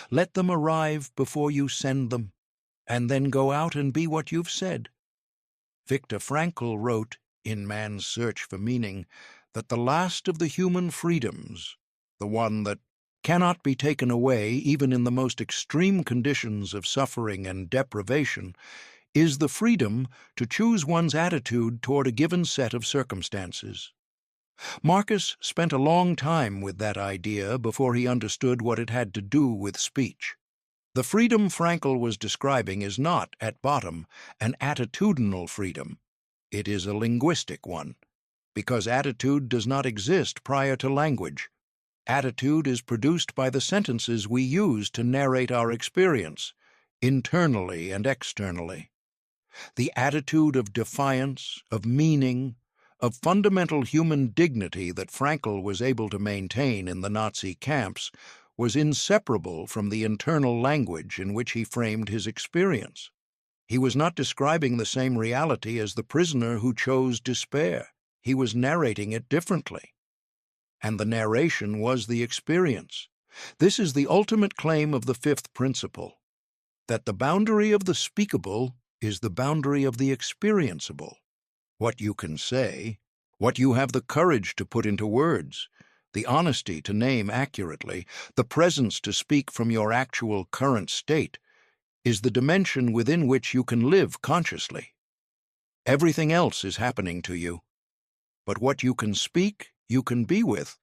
A: Let them arrive before you send them, and then go out and be what you've said. Viktor Frankl wrote, in Man's Search for Meaning, that the last of the human freedoms, the one that cannot be taken away even in the most extreme conditions of suffering and deprivation, is the freedom to choose one's attitude toward a given set of circumstances. Marcus spent a long time with that idea before he understood what it had to do with speech. The freedom Frankl was describing is not, at bottom, an attitudinal freedom. It is a linguistic one, because attitude does not exist prior to language. Attitude is produced by the sentences we use to narrate our experience, internally and externally. The attitude of defiance, of meaning, of fundamental human dignity that Frankl was able to maintain in the Nazi camps was inseparable from the internal language in which he framed his experience. He was not describing the same reality as the prisoner who chose despair. He was narrating it differently. And the narration was the experience. This is the ultimate claim of the fifth principle, that the boundary of the speakable is the boundary of the experienceable. What you can say, what you have the courage to put into words, the honesty to name accurately, the presence to speak from your actual current state, is the dimension within which you can live consciously. Everything else is happening to you. But what you can speak, you can be with.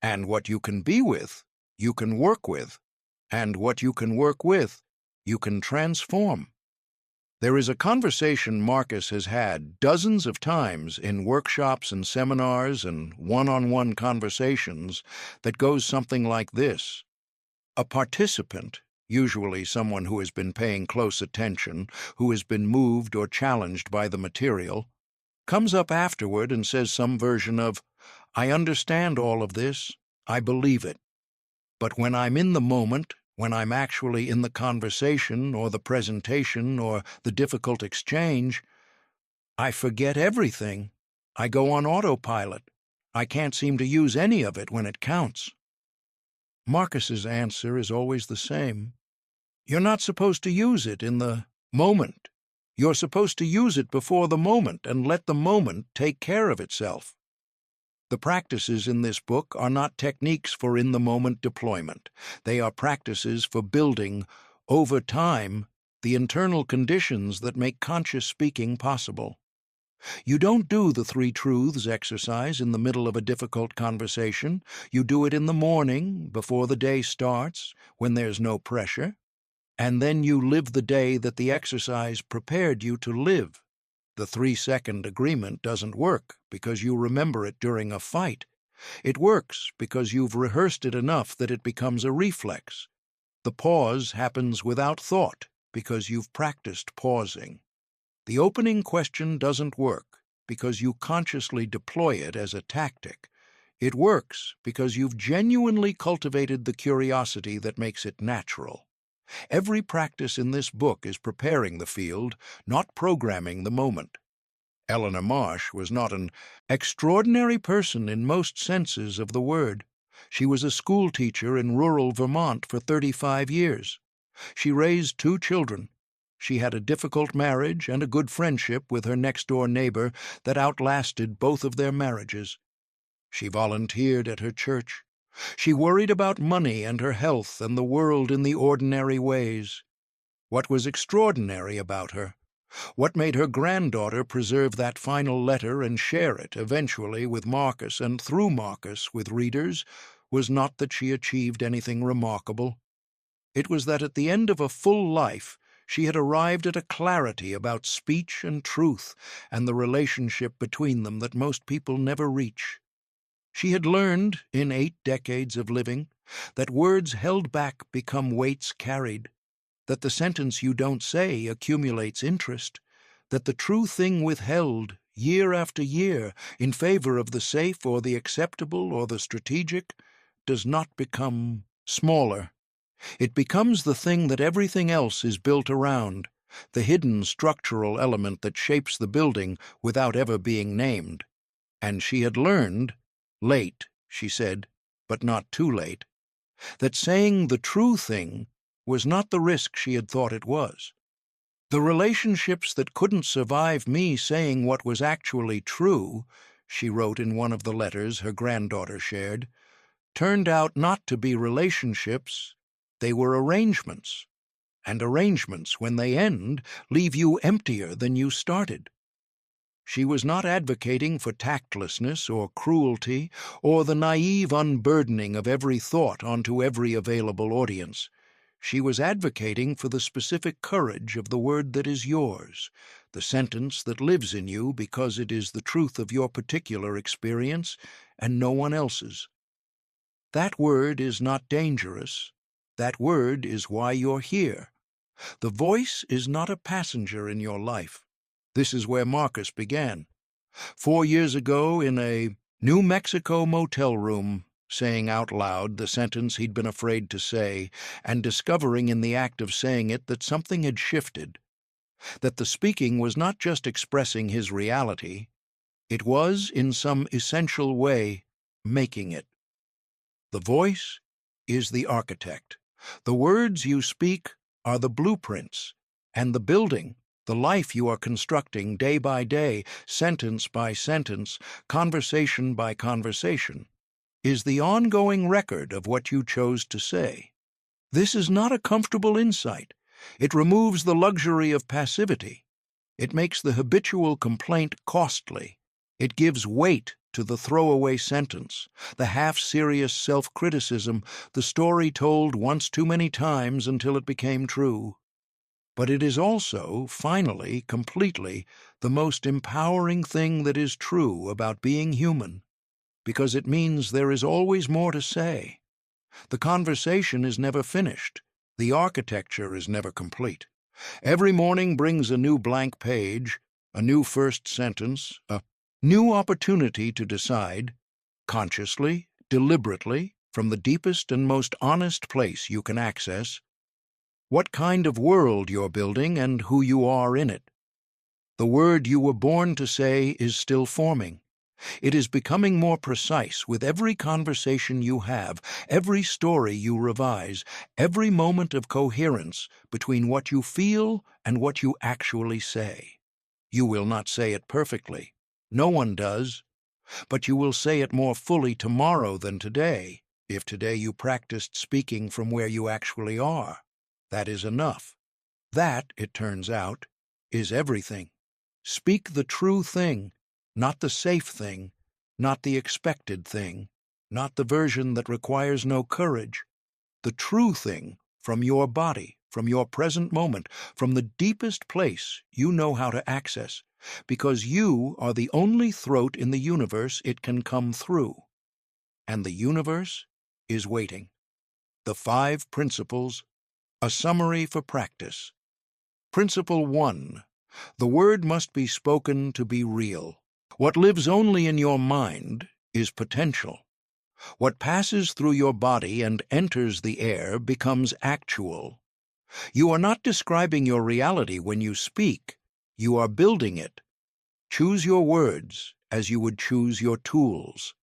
A: And what you can be with, you can work with. And what you can work with, you can transform. There is a conversation Marcus has had dozens of times in workshops and seminars and one-on-one conversations that goes something like this. A participant, usually someone who has been paying close attention, who has been moved or challenged by the material, comes up afterward and says some version of, "I understand all of this, I believe it. But when I'm in the moment, when I'm actually in the conversation or the presentation or the difficult exchange, I forget everything. I go on autopilot. I can't seem to use any of it when it counts." Marcus's answer is always the same. You're not supposed to use it in the moment. You're supposed to use it before the moment and let the moment take care of itself. The practices in this book are not techniques for in-the-moment deployment. They are practices for building, over time, the internal conditions that make conscious speaking possible. You don't do the three truths exercise in the middle of a difficult conversation. You do it in the morning, before the day starts, when there's no pressure. And then you live the day that the exercise prepared you to live. The 3-second agreement doesn't work because you remember it during a fight. It works because you've rehearsed it enough that it becomes a reflex. The pause happens without thought because you've practiced pausing. The opening question doesn't work because you consciously deploy it as a tactic. It works because you've genuinely cultivated the curiosity that makes it natural. Every practice in this book is preparing the field, not programming the moment. Eleanor Marsh was not an extraordinary person in most senses of the word. She was a schoolteacher in rural Vermont for 35 years. She raised 2 children. She had a difficult marriage and a good friendship with her next-door neighbor that outlasted both of their marriages. She volunteered at her church. She worried about money and her health and the world in the ordinary ways. What was extraordinary about her, what made her granddaughter preserve that final letter and share it eventually with Marcus and through Marcus with readers, was not that she achieved anything remarkable. It was that at the end of a full life she had arrived at a clarity about speech and truth and the relationship between them that most people never reach. She had learned, in 8 decades of living, that words held back become weights carried, that the sentence you don't say accumulates interest, that the true thing withheld, year after year, in favor of the safe or the acceptable or the strategic, does not become smaller. It becomes the thing that everything else is built around, the hidden structural element that shapes the building without ever being named. And she had learned, late, she said, but not too late, that saying the true thing was not the risk she had thought it was. The relationships that couldn't survive me saying what was actually true, she wrote in one of the letters her granddaughter shared, turned out not to be relationships, they were arrangements. And arrangements, when they end, leave you emptier than you started. She was not advocating for tactlessness or cruelty or the naive unburdening of every thought onto every available audience. She was advocating for the specific courage of the word that is yours, the sentence that lives in you because it is the truth of your particular experience and no one else's. That word is not dangerous. That word is why you're here. The voice is not a passenger in your life. This is where Marcus began. 4 years ago, in a New Mexico motel room, saying out loud the sentence he'd been afraid to say, and discovering in the act of saying it that something had shifted, that the speaking was not just expressing his reality, it was, in some essential way, making it. The voice is the architect. The words you speak are the blueprints, and the building, the life you are constructing day by day, sentence by sentence, conversation by conversation, is the ongoing record of what you chose to say. This is not a comfortable insight. It removes the luxury of passivity. It makes the habitual complaint costly. It gives weight to the throwaway sentence, the half-serious self-criticism, the story told once too many times until it became true. But it is also, finally, completely, the most empowering thing that is true about being human, because it means there is always more to say. The conversation is never finished. The architecture is never complete. Every morning brings a new blank page, a new first sentence, a new opportunity to decide, consciously, deliberately, from the deepest and most honest place you can access, what kind of world you're building and who you are in it. The word you were born to say is still forming. It is becoming more precise with every conversation you have, every story you revise, every moment of coherence between what you feel and what you actually say. You will not say it perfectly. No one does. But you will say it more fully tomorrow than today, if today you practiced speaking from where you actually are. That is enough. That, it turns out, is everything. Speak the true thing, not the safe thing, not the expected thing, not the version that requires no courage. The true thing from your body, from your present moment, from the deepest place you know how to access, because you are the only throat in the universe it can come through. And the universe is waiting. The 5 principles, a summary for practice. Principle 1. The word must be spoken to be real. What lives only in your mind is potential. What passes through your body and enters the air becomes actual. You are not describing your reality when you speak. You are building it. Choose your words as you would choose your tools.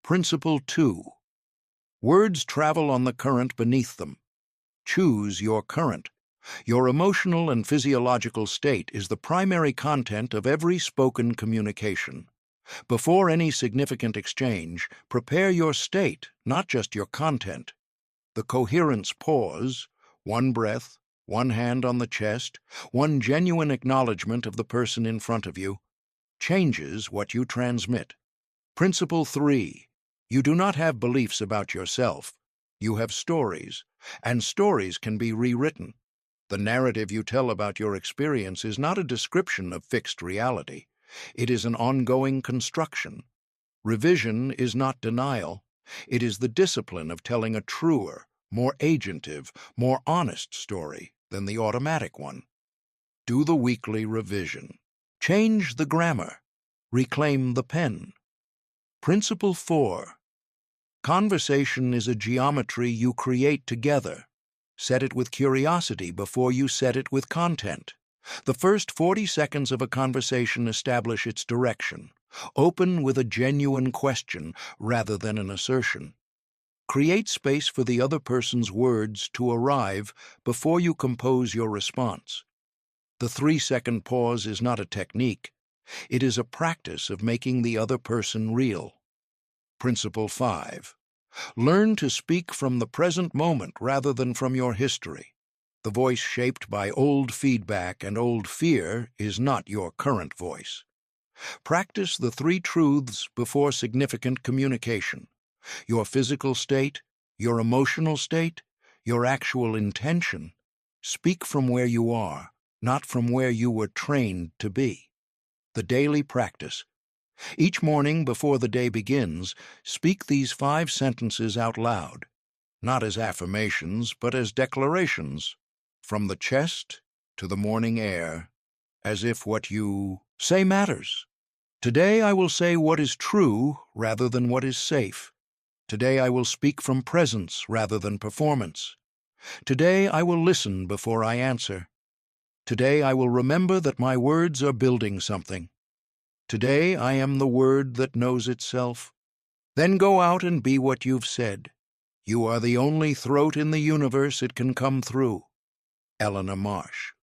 A: Principle 2. Words travel on the current beneath them. Choose your current. Your emotional and physiological state is the primary content of every spoken communication. Before any significant exchange, prepare your state, not just your content. The coherence pause, one breath, one hand on the chest, one genuine acknowledgement of the person in front of you, changes what you transmit. Principle 3. You do not have beliefs about yourself. You have stories, and stories can be rewritten. The narrative you tell about your experience is not a description of fixed reality. It is an ongoing construction. Revision is not denial. It is the discipline of telling a truer, more agentive, more honest story than the automatic one. Do the weekly revision. Change the grammar. Reclaim the pen. Principle 4. Conversation is a geometry you create together. Set it with curiosity before you set it with content. The first 40 seconds of a conversation establish its direction. Open with a genuine question rather than an assertion. Create space for the other person's words to arrive before you compose your response. The 3-second pause is not a technique. It is a practice of making the other person real. Principle 5. Learn to speak from the present moment rather than from your history. The voice shaped by old feedback and old fear is not your current voice. Practice the 3 truths before significant communication: your physical state, your emotional state, your actual intention. Speak from where you are, not from where you were trained to be. The daily practice. Each morning before the day begins, speak these 5 sentences out loud, not as affirmations, but as declarations, from the chest to the morning air, as if what you say matters. Today I will say what is true rather than what is safe. Today I will speak from presence rather than performance. Today I will listen before I answer. Today I will remember that my words are building something. Today I am the word that knows itself. Then go out and be what you've said. You are the only throat in the universe it can come through. Eleanor Marsh.